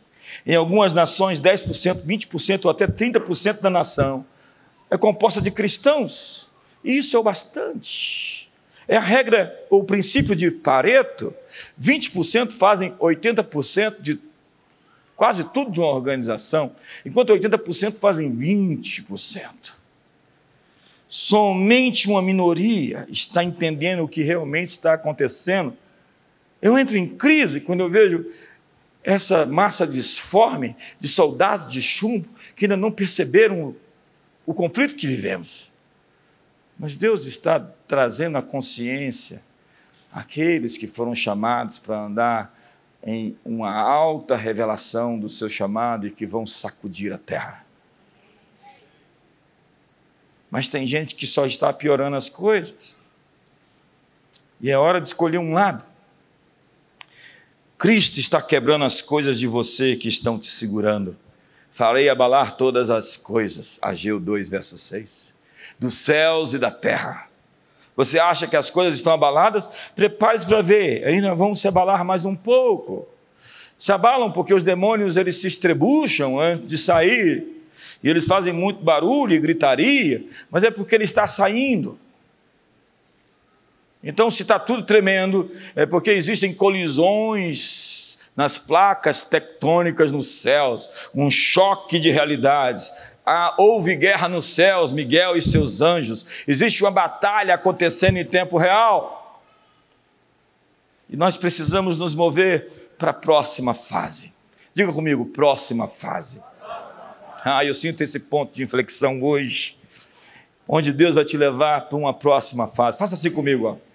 Em algumas nações, 10%, 20% ou até 30% da nação é composta de cristãos. E isso é o bastante. É a regra, ou o princípio de Pareto: 20% fazem 80% de quase tudo de uma organização, enquanto 80% fazem 20%. Somente uma minoria está entendendo o que realmente está acontecendo. Eu entro em crise quando eu vejo essa massa disforme de soldados de chumbo que ainda não perceberam o conflito que vivemos. Mas Deus está trazendo à consciência aqueles que foram chamados para andar em uma alta revelação do seu chamado e que vão sacudir a terra. Mas tem gente que só está piorando as coisas. E é hora de escolher um lado. Cristo está quebrando as coisas de você que estão te segurando. Farei abalar todas as coisas, Ageu 2, verso 6, dos céus e da terra. Você acha que as coisas estão abaladas? Prepare-se para ver, ainda vão se abalar mais um pouco. Se abalam porque os demônios eles se estrebucham antes de sair, e eles fazem muito barulho e gritaria, mas é porque ele está saindo. Então, se está tudo tremendo, é porque existem colisões nas placas tectônicas nos céus, um choque de realidades. Houve guerra nos céus, Miguel e seus anjos. Existe uma batalha acontecendo em tempo real. E nós precisamos nos mover para a próxima fase. Diga comigo, próxima fase. Eu sinto esse ponto de inflexão hoje, onde Deus vai te levar para uma próxima fase. Faça assim comigo, ó.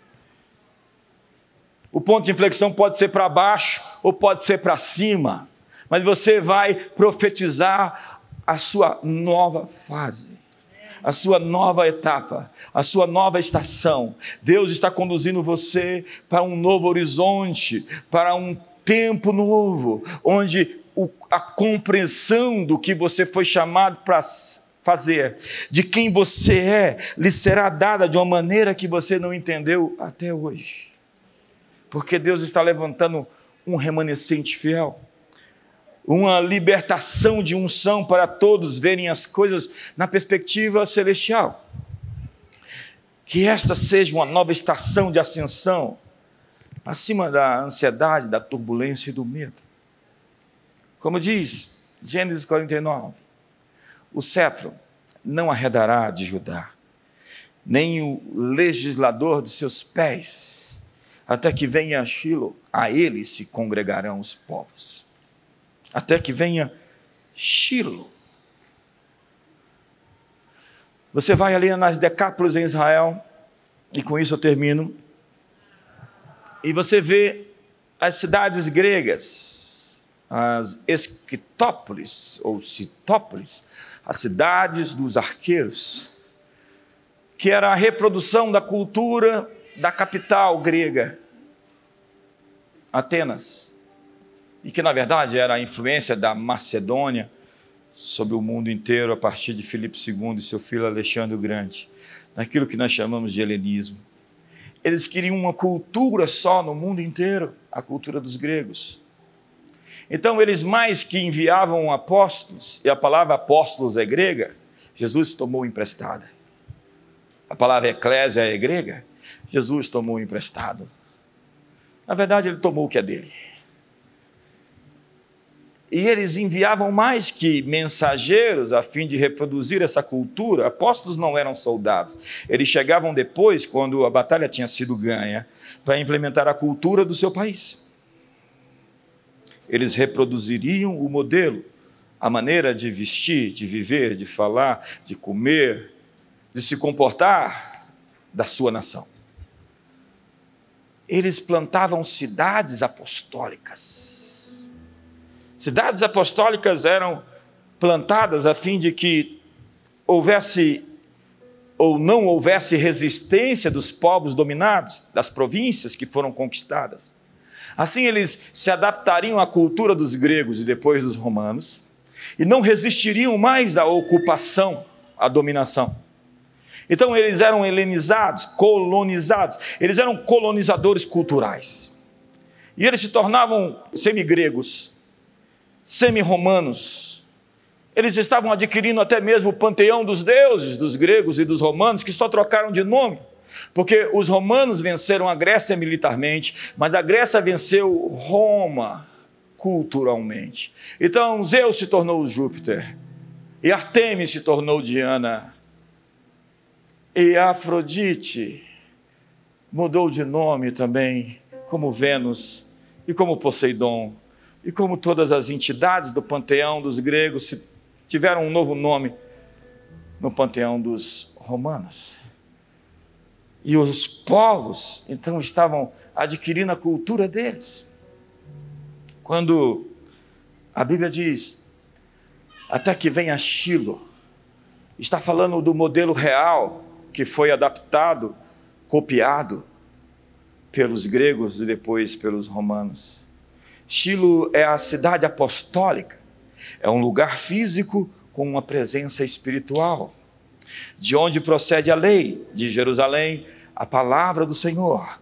O ponto de inflexão pode ser para baixo ou pode ser para cima, mas você vai profetizar a sua nova fase, a sua nova etapa, a sua nova estação. Deus está conduzindo você para um novo horizonte, para um tempo novo, onde a compreensão do que você foi chamado para fazer, de quem você é, lhe será dada de uma maneira que você não entendeu até hoje. Porque Deus está levantando um remanescente fiel, uma libertação de unção para todos verem as coisas na perspectiva celestial. Que esta seja uma nova estação de ascensão, acima da ansiedade, da turbulência e do medo. Como diz Gênesis 49, o cetro não arredará de Judá, nem o legislador de seus pés, até que venha Shilo, a ele se congregarão os povos. Até que venha Shilo. Você vai ali nas Decápolis em Israel, e com isso eu termino, e você vê as cidades gregas, as Esquitópolis, ou Citópolis, as cidades dos arqueiros, que era a reprodução da cultura da capital grega, Atenas, e que na verdade era a influência da Macedônia sobre o mundo inteiro a partir de Filipe II e seu filho Alexandre o Grande, naquilo que nós chamamos de helenismo. Eles queriam uma cultura só no mundo inteiro, a cultura dos gregos. Então eles mais que enviavam apóstolos, e a palavra apóstolos é grega, Jesus tomou emprestada. A palavra eclésia é grega, Jesus tomou emprestado. Na verdade, ele tomou o que é dele. E eles enviavam mais que mensageiros a fim de reproduzir essa cultura. Apóstolos não eram soldados. Eles chegavam depois, quando a batalha tinha sido ganha, para implementar a cultura do seu país. Eles reproduziriam o modelo, a maneira de vestir, de viver, de falar, de comer, de se comportar da sua nação. Eles plantavam cidades apostólicas. Cidades apostólicas eram plantadas a fim de que houvesse ou não houvesse resistência dos povos dominados, das províncias que foram conquistadas. Assim eles se adaptariam à cultura dos gregos e depois dos romanos, e não resistiriam mais à ocupação, à dominação. Então eles eram helenizados, colonizados, eles eram colonizadores culturais. E eles se tornavam semigregos, semi-romanos. Eles estavam adquirindo até mesmo o panteão dos deuses, dos gregos e dos romanos, que só trocaram de nome. Porque os romanos venceram a Grécia militarmente, mas a Grécia venceu Roma culturalmente. Então Zeus se tornou Júpiter, e Artemis se tornou Diana, e Afrodite mudou de nome também, como Vênus e como Poseidon, E como todas as entidades do panteão dos gregos tiveram um novo nome no panteão dos romanos. E os povos, então, estavam adquirindo a cultura deles. Quando a Bíblia diz, até que venha Shilo, está falando do modelo real que foi adaptado, copiado pelos gregos e depois pelos romanos. Shilo é a cidade apostólica, é um lugar físico com uma presença espiritual, de onde procede a lei, de Jerusalém, a palavra do Senhor.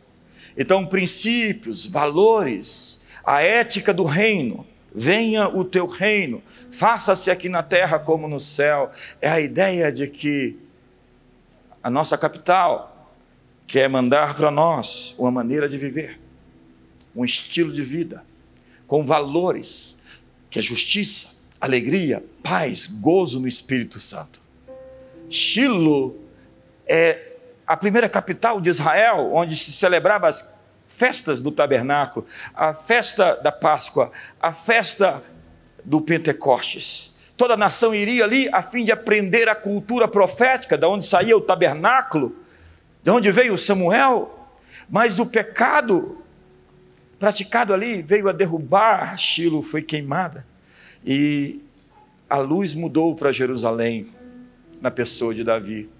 Então, princípios, valores, a ética do reino, venha o teu reino, faça-se aqui na terra como no céu, é a ideia de que a nossa capital quer mandar para nós uma maneira de viver, um estilo de vida, com valores, que é justiça, alegria, paz, gozo no Espírito Santo. Shilo é a primeira capital de Israel, onde se celebrava as festas do tabernáculo, a festa da Páscoa, a festa do Pentecostes. Toda a nação iria ali a fim de aprender a cultura profética, de onde saía o tabernáculo, de onde veio Samuel, mas o pecado praticado ali veio a derrubar, Shilo foi queimada, e a luz mudou para Jerusalém, na pessoa de Davi.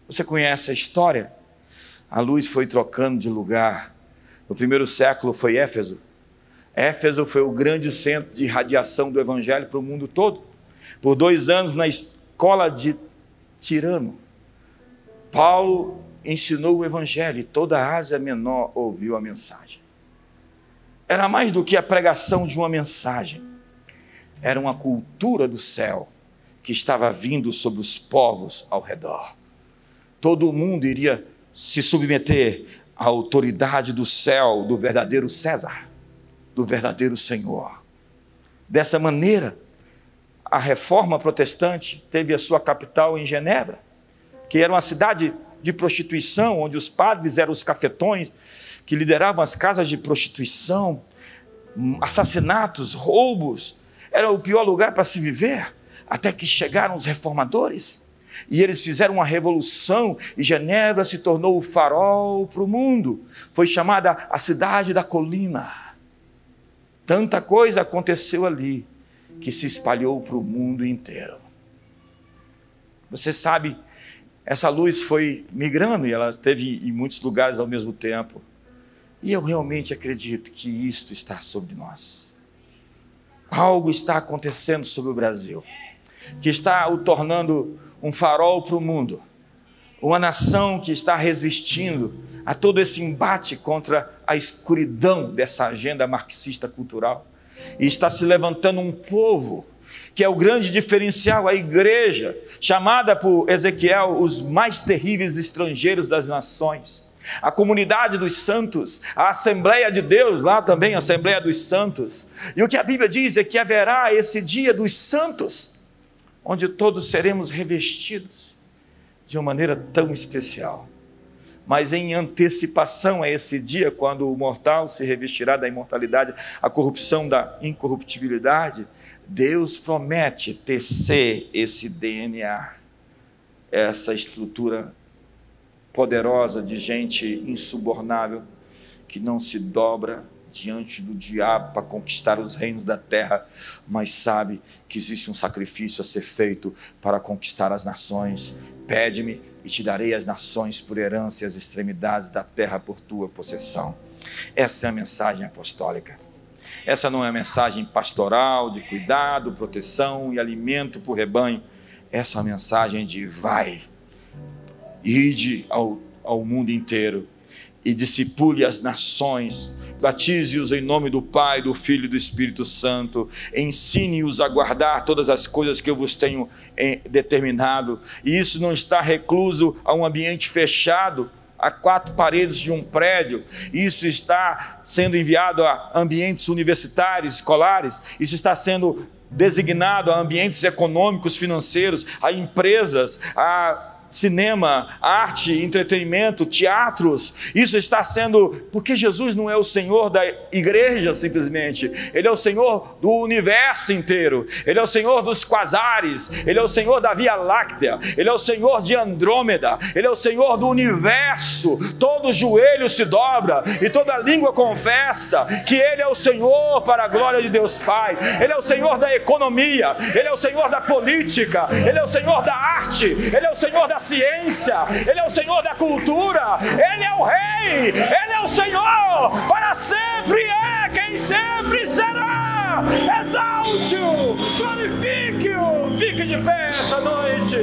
Você conhece a história? A luz foi trocando de lugar. No primeiro século foi Éfeso. Éfeso foi o grande centro de irradiação do evangelho para o mundo todo. Por 2 anos na escola de Tirano, Paulo ensinou o evangelho e toda a Ásia Menor ouviu a mensagem. Era mais do que a pregação de uma mensagem. Era uma cultura do céu que estava vindo sobre os povos ao redor. Todo mundo iria se submeter à autoridade do céu, do verdadeiro César, do verdadeiro Senhor. Dessa maneira, a reforma protestante teve a sua capital em Genebra, que era uma cidade de prostituição, onde os padres eram os cafetões que lideravam as casas de prostituição, assassinatos, roubos. Era o pior lugar para se viver, até que chegaram os reformadores. E eles fizeram uma revolução e Genebra se tornou o farol para o mundo. Foi chamada a cidade da colina. Tanta coisa aconteceu ali que se espalhou para o mundo inteiro. Você sabe, essa luz foi migrando e ela esteve em muitos lugares ao mesmo tempo. E eu realmente acredito que isto está sobre nós. Algo está acontecendo sobre o Brasil, que está o tornando um farol para o mundo, uma nação que está resistindo a todo esse embate contra a escuridão dessa agenda marxista cultural, e está se levantando um povo que é o grande diferencial, a igreja, chamada por Ezequiel os mais terríveis estrangeiros das nações, a comunidade dos santos, a Assembleia de Deus, lá também a Assembleia dos Santos. E o que a Bíblia diz é que haverá esse dia dos santos, onde todos seremos revestidos de uma maneira tão especial. Mas em antecipação a esse dia, quando o mortal se revestirá da imortalidade, a corrupção da incorruptibilidade, Deus promete tecer esse DNA, essa estrutura poderosa de gente insubornável, que não se dobra diante do diabo para conquistar os reinos da terra, mas sabe que existe um sacrifício a ser feito para conquistar as nações. Pede-me e te darei as nações por herança e as extremidades da terra por tua possessão. Essa é a mensagem apostólica. Essa não é a mensagem pastoral de cuidado, proteção e alimento para o rebanho. Essa é a mensagem de vai, ide ao mundo inteiro e discipule as nações, batize-os em nome do Pai, do Filho e do Espírito Santo, ensine-os a guardar todas as coisas que eu vos tenho determinado. E isso não está recluso a um ambiente fechado, a 4 paredes de um prédio. Isso está sendo enviado a ambientes universitários, escolares. Isso está sendo designado a ambientes econômicos, financeiros, a empresas, a cinema, arte, entretenimento, teatros. Isso está sendo, porque Jesus não é o Senhor da igreja simplesmente, Ele é o Senhor do universo inteiro, Ele é o Senhor dos quasares, Ele é o Senhor da Via Láctea, Ele é o Senhor de Andrômeda, Ele é o Senhor do universo. Todo joelho se dobra e toda língua confessa que Ele é o Senhor para a glória de Deus Pai. Ele é o Senhor da economia, Ele é o Senhor da política, Ele é o Senhor da arte, Ele é o Senhor da ciência, Ele é o Senhor da cultura, Ele é o Rei, Ele é o Senhor, para sempre é quem sempre será. Exalte-o, glorifique-o, fique de pé essa noite.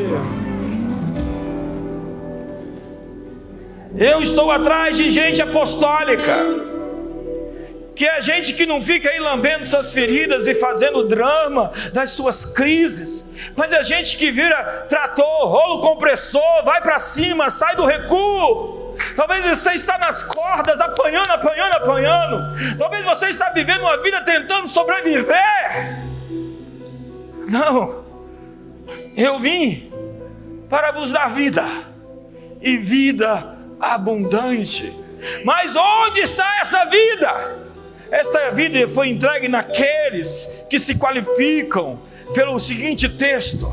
Eu estou atrás de gente apostólica, que é gente que não fica aí lambendo suas feridas e fazendo drama das suas crises, mas é gente que vira trator, rolo compressor, vai para cima, sai do recuo. Talvez você está nas cordas, apanhando. Talvez você está vivendo uma vida tentando sobreviver. Não, eu vim para vos dar vida, e vida abundante. Mas onde está essa vida? Esta vida foi entregue naqueles que se qualificam pelo seguinte texto: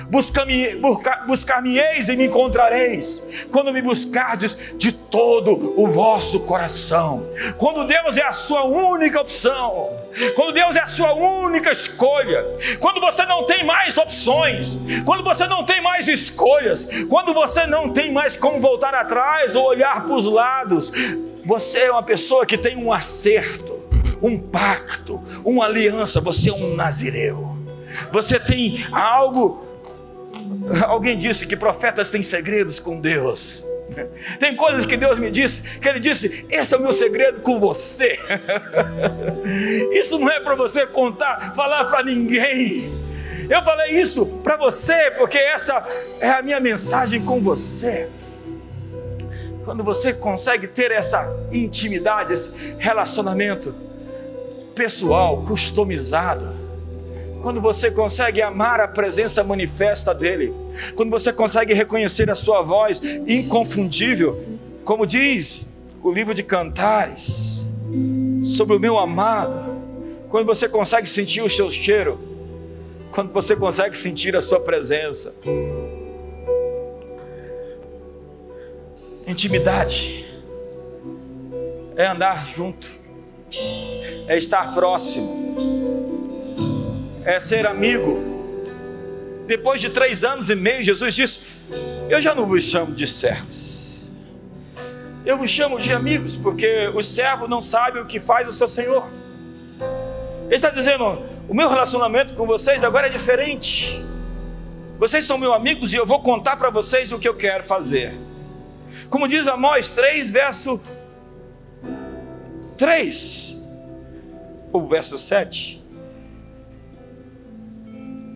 buscar-me-eis e me encontrareis, quando me buscardes de todo o vosso coração. Quando Deus é a sua única opção, quando Deus é a sua única escolha, quando você não tem mais opções, quando você não tem mais escolhas, quando você não tem mais como voltar atrás ou olhar para os lados, você é uma pessoa que tem um acerto, um pacto, uma aliança. Você é um nazireu, você tem algo. Alguém disse que profetas têm segredos com Deus. Tem coisas que Deus me disse, que Ele disse: esse é o meu segredo com você. Isso não é para você contar, falar para ninguém. Eu falei isso para você porque essa é a minha mensagem com você. Quando você consegue ter essa intimidade, esse relacionamento pessoal, customizado, quando você consegue amar a presença manifesta dEle, quando você consegue reconhecer a sua voz inconfundível, como diz o livro de Cantares, sobre o meu amado, quando você consegue sentir o seu cheiro, quando você consegue sentir a sua presença. Intimidade é andar junto, é estar próximo, é ser amigo. Depois de 3 anos e meio, Jesus disse: eu já não vos chamo de servos, eu vos chamo de amigos, porque os servos não sabem o que faz o seu Senhor. Ele está dizendo: o meu relacionamento com vocês agora é diferente. Vocês são meus amigos e eu vou contar para vocês o que eu quero fazer. Como diz Amós 3, verso 3, ou verso 7.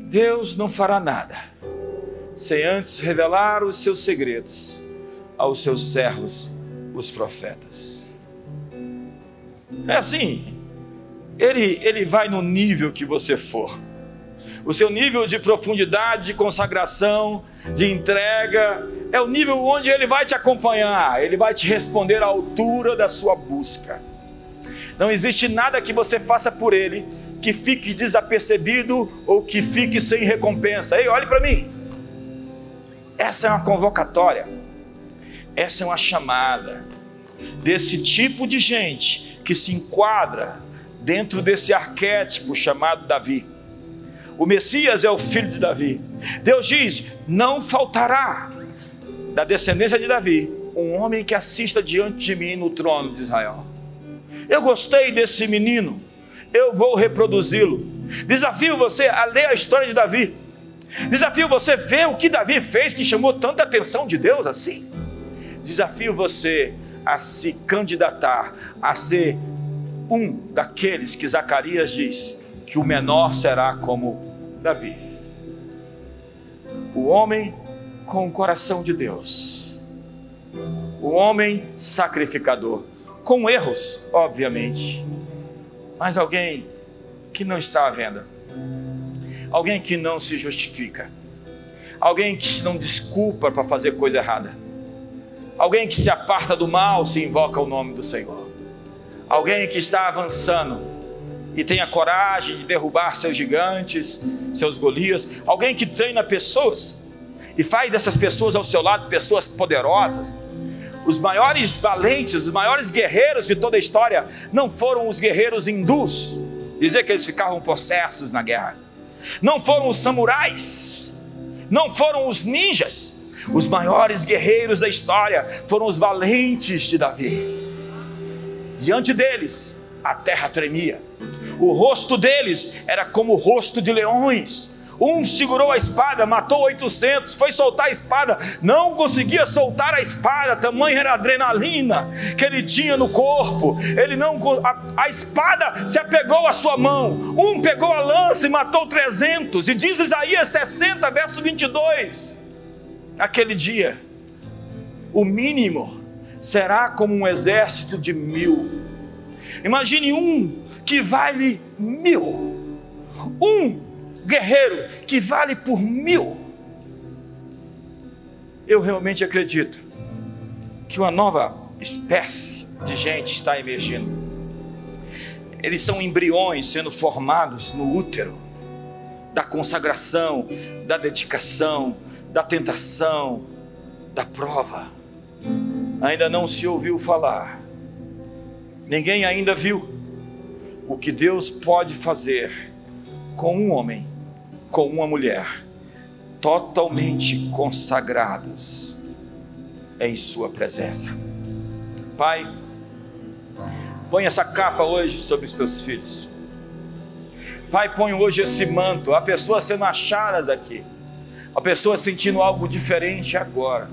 Deus não fará nada sem antes revelar os seus segredos aos seus servos, os profetas. É assim, Ele vai no nível que você for. O seu nível de profundidade, de consagração, de entrega, é o nível onde Ele vai te acompanhar. Ele vai te responder à altura da sua busca. Não existe nada que você faça por Ele que fique desapercebido ou que fique sem recompensa. Ei, olhe para mim. Essa é uma convocatória. Essa é uma chamada desse tipo de gente que se enquadra dentro desse arquétipo chamado Davi. O Messias é o filho de Davi. Deus diz: não faltará da descendência de Davi um homem que assista diante de mim no trono de Israel. Eu gostei desse menino, eu vou reproduzi-lo. Desafio você a ler a história de Davi. Desafio você a ver o que Davi fez que chamou tanta atenção de Deus assim. Desafio você a se candidatar a ser um daqueles que Zacarias diz que o menor será como Davi. O homem com o coração de Deus, o homem sacrificador, com erros, obviamente, mas alguém que não está à venda, alguém que não se justifica, alguém que não desculpa para fazer coisa errada, alguém que se aparta do mal se invoca o nome do Senhor, alguém que está avançando e tem a coragem de derrubar seus gigantes, seus Golias, alguém que treina pessoas e faz dessas pessoas ao seu lado pessoas poderosas. Os maiores valentes, os maiores guerreiros de toda a história não foram os guerreiros hindus, dizer que eles ficavam possessos na guerra, não foram os samurais, não foram os ninjas. Os maiores guerreiros da história foram os valentes de Davi. Diante deles a terra tremia, o rosto deles era como o rosto de leões. Um segurou a espada, matou 800, foi soltar a espada, não conseguia soltar a espada, tamanha era a adrenalina que ele tinha no corpo. A espada se apegou à sua mão, um pegou a lança e matou 300, e diz Isaías 60, verso 22, naquele dia, o mínimo será como um exército de 1000, imagine um que vale 1000, um guerreiro que vale por 1000. Eu realmente acredito que uma nova espécie de gente está emergindo. Eles são embriões sendo formados no útero da consagração, da dedicação, da tentação, da prova. Ainda não se ouviu falar, ninguém ainda viu o que Deus pode fazer com um homem, com uma mulher, totalmente consagrados em sua presença. Pai, põe essa capa hoje sobre os teus filhos. Pai, põe hoje esse manto. Há pessoas sendo achadas aqui, há pessoas sentindo algo diferente agora,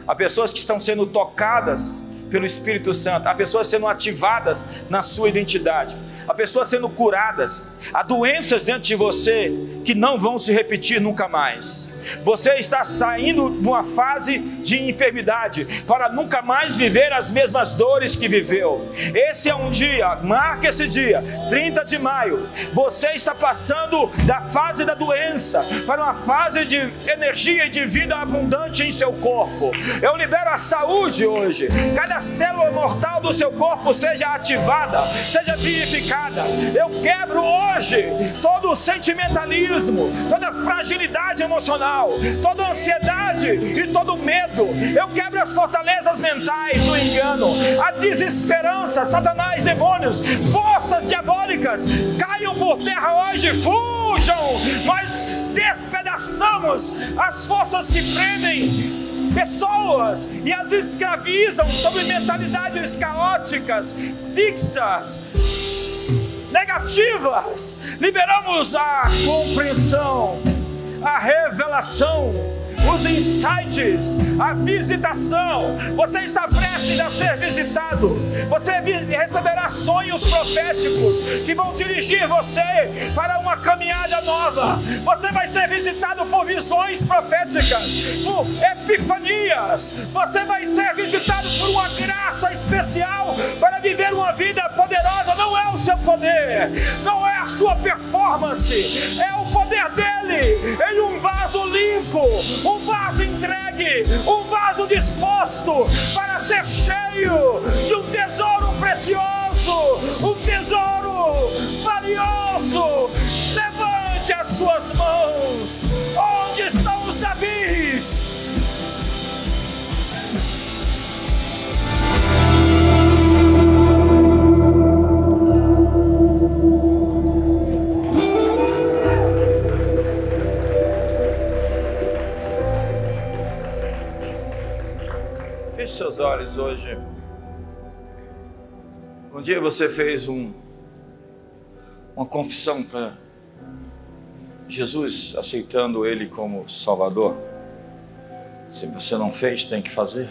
há pessoas que estão sendo tocadas pelo Espírito Santo, há pessoas sendo ativadas na sua identidade, há pessoas sendo curadas, há doenças dentro de você que não vão se repetir nunca mais. Você está saindo de uma fase de enfermidade para nunca mais viver as mesmas dores que viveu. Esse é um dia, marque esse dia, 30 de maio. Você está passando da fase da doença para uma fase de energia e de vida abundante em seu corpo. Eu libero a saúde hoje. Cada célula mortal do seu corpo seja ativada, seja vivificada. Eu quebro hoje todo o sentimentalismo, toda fragilidade emocional, toda ansiedade e todo medo. Eu quebro as fortalezas mentais do engano, a desesperança. Satanás, demônios, forças diabólicas, caiam por terra hoje, fujam. Nós despedaçamos as forças que prendem pessoas e as escravizam sobre mentalidades caóticas, fixas, negativas. Liberamos a compreensão, a revelação, os insights, a visitação. Você está prestes a ser visitado. Você receberá sonhos proféticos que vão dirigir você para uma caminhada nova. Você vai ser visitado por visões proféticas, por epifanias. Você vai ser visitado por uma graça especial para viver uma vida poderosa. Não é o seu poder, não é a sua performance, é o poder dele em um vaso limpo, um vaso entregue, um vaso disposto para ser cheio de um tesouro precioso, um tesouro valioso. Levante as suas mãos. Onde estão os Davis? Feche seus olhos hoje. Um dia você fez uma confissão para Jesus, aceitando Ele como Salvador. Se você não fez, tem que fazer.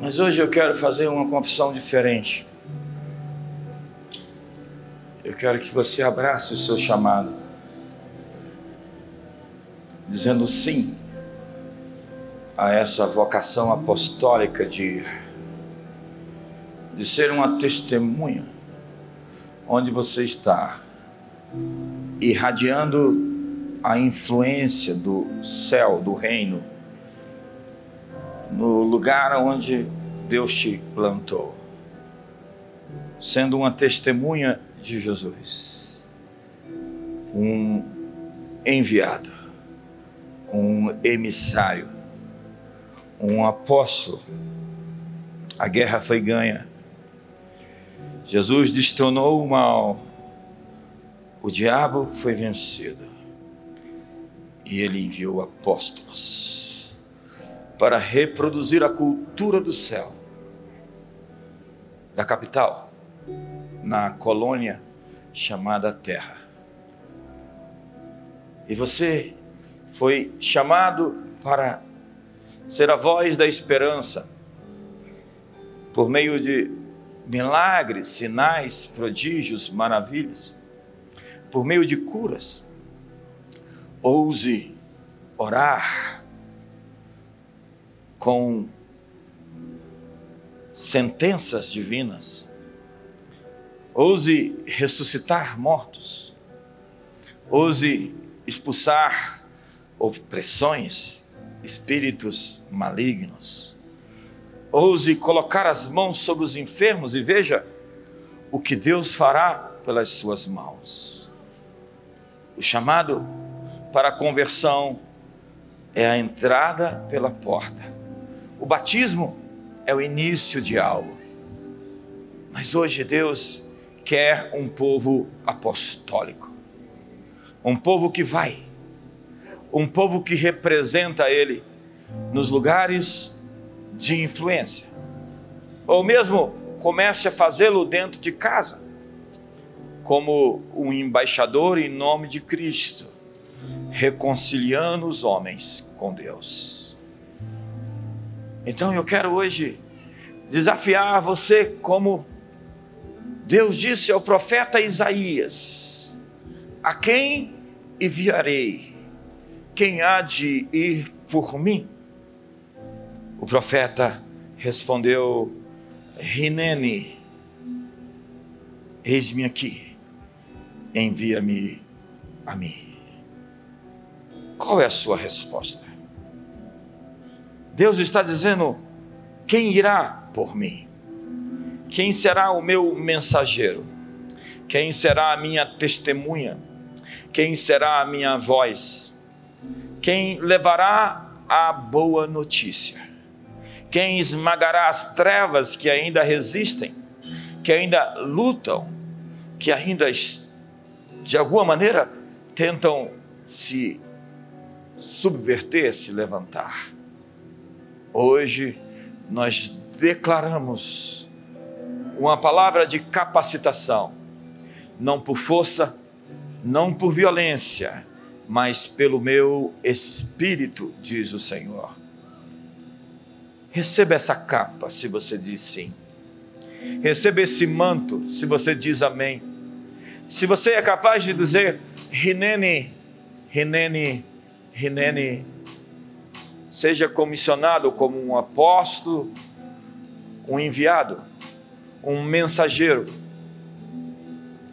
Mas hoje eu quero fazer uma confissão diferente. Eu quero que você abrace o seu chamado, dizendo sim a essa vocação apostólica de ser uma testemunha onde você está, irradiando a influência do céu, do reino, no lugar onde Deus te plantou, sendo uma testemunha de Jesus, um enviado, um emissário, um apóstolo. A guerra foi ganha. Jesus destronou o mal. O diabo foi vencido. E ele enviou apóstolos para reproduzir a cultura do céu, da capital, na colônia chamada Terra. E você foi chamado para ser a voz da esperança, por meio de milagres, sinais, prodígios, maravilhas, por meio de curas. Ouse orar com sentenças divinas. Ouse ressuscitar mortos. Ouse expulsar opressões, espíritos malignos. Ouse colocar as mãos sobre os enfermos e veja o que Deus fará pelas suas mãos. O chamado para a conversão é a entrada pela porta. O batismo é o início de algo. Mas hoje Deus quer um povo apostólico. Um povo que vai. Um povo que representa Ele nos lugares de influência. Ou mesmo comece a fazê-lo dentro de casa, como um embaixador em nome de Cristo, reconciliando os homens com Deus. Então eu quero hoje desafiar você, como Deus disse ao profeta Isaías: a quem enviarei? Quem há de ir por mim? O profeta respondeu: Hineni, eis-me aqui, envia-me a mim. Qual é a sua resposta? Deus está dizendo: quem irá por mim? Quem será o meu mensageiro? Quem será a minha testemunha? Quem será a minha voz? Quem levará a boa notícia? Quem esmagará as trevas que ainda resistem, que ainda lutam, que ainda, de alguma maneira, tentam se subverter, se levantar? Hoje nós declaramos uma palavra de capacitação, não por força, não por violência, mas pelo meu Espírito, diz o Senhor. Receba essa capa, se você diz sim. Receba esse manto, se você diz amém. Se você é capaz de dizer Hineni, Hineni, Hineni, seja comissionado como um apóstolo, um enviado, um mensageiro,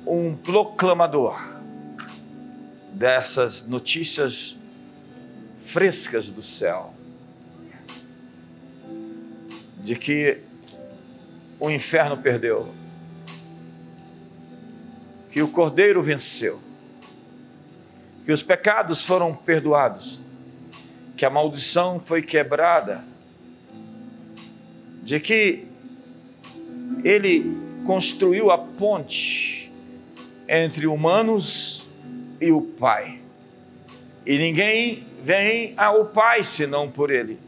um proclamador dessas notícias frescas do céu, de que o inferno perdeu, que o Cordeiro venceu, que os pecados foram perdoados, que a maldição foi quebrada, de que Ele construiu a ponte entre humanos e o Pai, e ninguém vem ao Pai senão por Ele.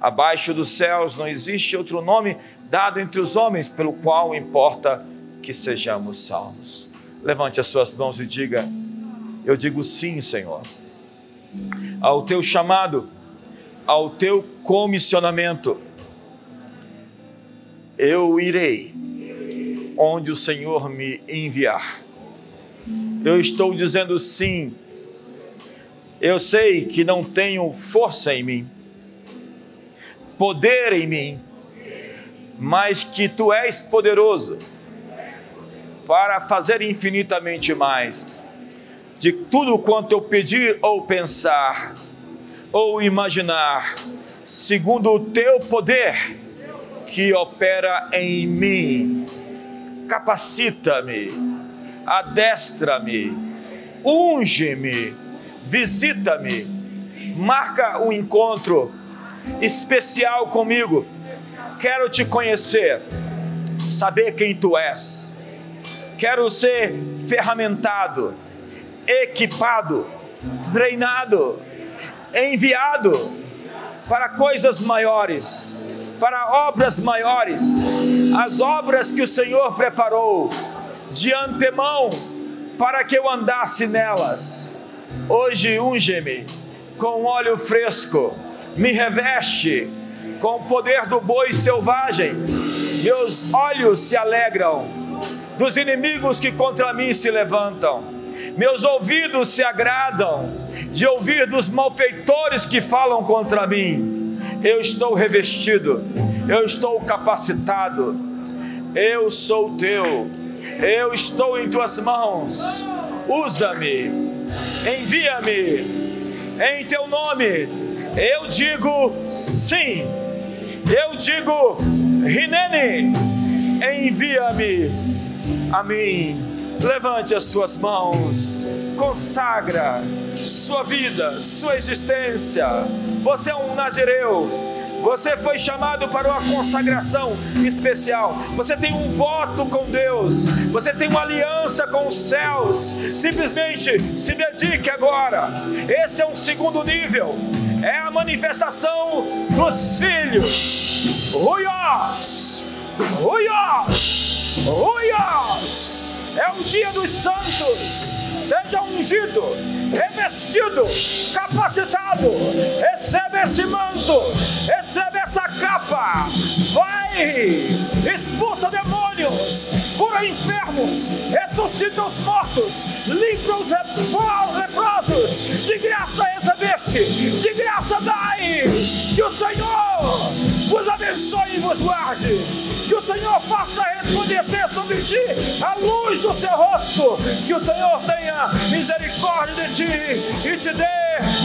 Abaixo dos céus não existe outro nome dado entre os homens pelo qual importa que sejamos salvos. Levante as suas mãos e diga: eu digo sim, Senhor, ao teu chamado, ao teu comissionamento. Eu irei onde o Senhor me enviar. Eu estou dizendo sim. Eu sei que não tenho força em mim, poder em mim, mas que tu és poderoso para fazer infinitamente mais. de tudo quanto eu pedir ou pensar, ou imaginar, segundo o teu poder que opera em mim. Capacita-me, adestra-me, unge-me, visita-me, marca um encontro especial comigo. Quero te conhecer, saber quem tu és. Quero ser ferramentado, equipado, treinado, enviado para coisas maiores, para obras maiores, as obras que o Senhor preparou de antemão para que eu andasse nelas. Hoje unge-me com óleo fresco, me reveste com o poder do boi selvagem. Meus olhos se alegram dos inimigos que contra mim se levantam. Meus ouvidos se agradam de ouvir dos malfeitores que falam contra mim. Eu estou revestido, eu estou capacitado, eu sou teu, eu estou em tuas mãos. Usa-me, envia-me em teu nome. Eu digo sim, eu digo Hineni, envia-me a mim. Levante as suas mãos, consagra sua vida, sua existência. Você é um nazireu, você foi chamado para uma consagração especial. Você tem um voto com Deus, você tem uma aliança com os céus. Simplesmente se dedique agora. Esse é um segundo nível, é a manifestação dos filhos. Ruiós, ruiós, ruiós. É o dia dos santos. Seja ungido, revestido, capacitado. Recebe esse manto, recebe essa capa. Vai, expulsa demônios, cura enfermos, ressuscita os mortos, limpa os leprosos. De graça recebeste, de graça dai. Que o Senhor vos abençoe e vos guarde. Que o Senhor faça resplandecer sobre ti a luz do seu rosto. Que o Senhor tenha misericórdia de ti e te dê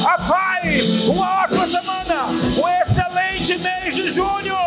a paz. Uma ótima semana, um excelente mês de junho.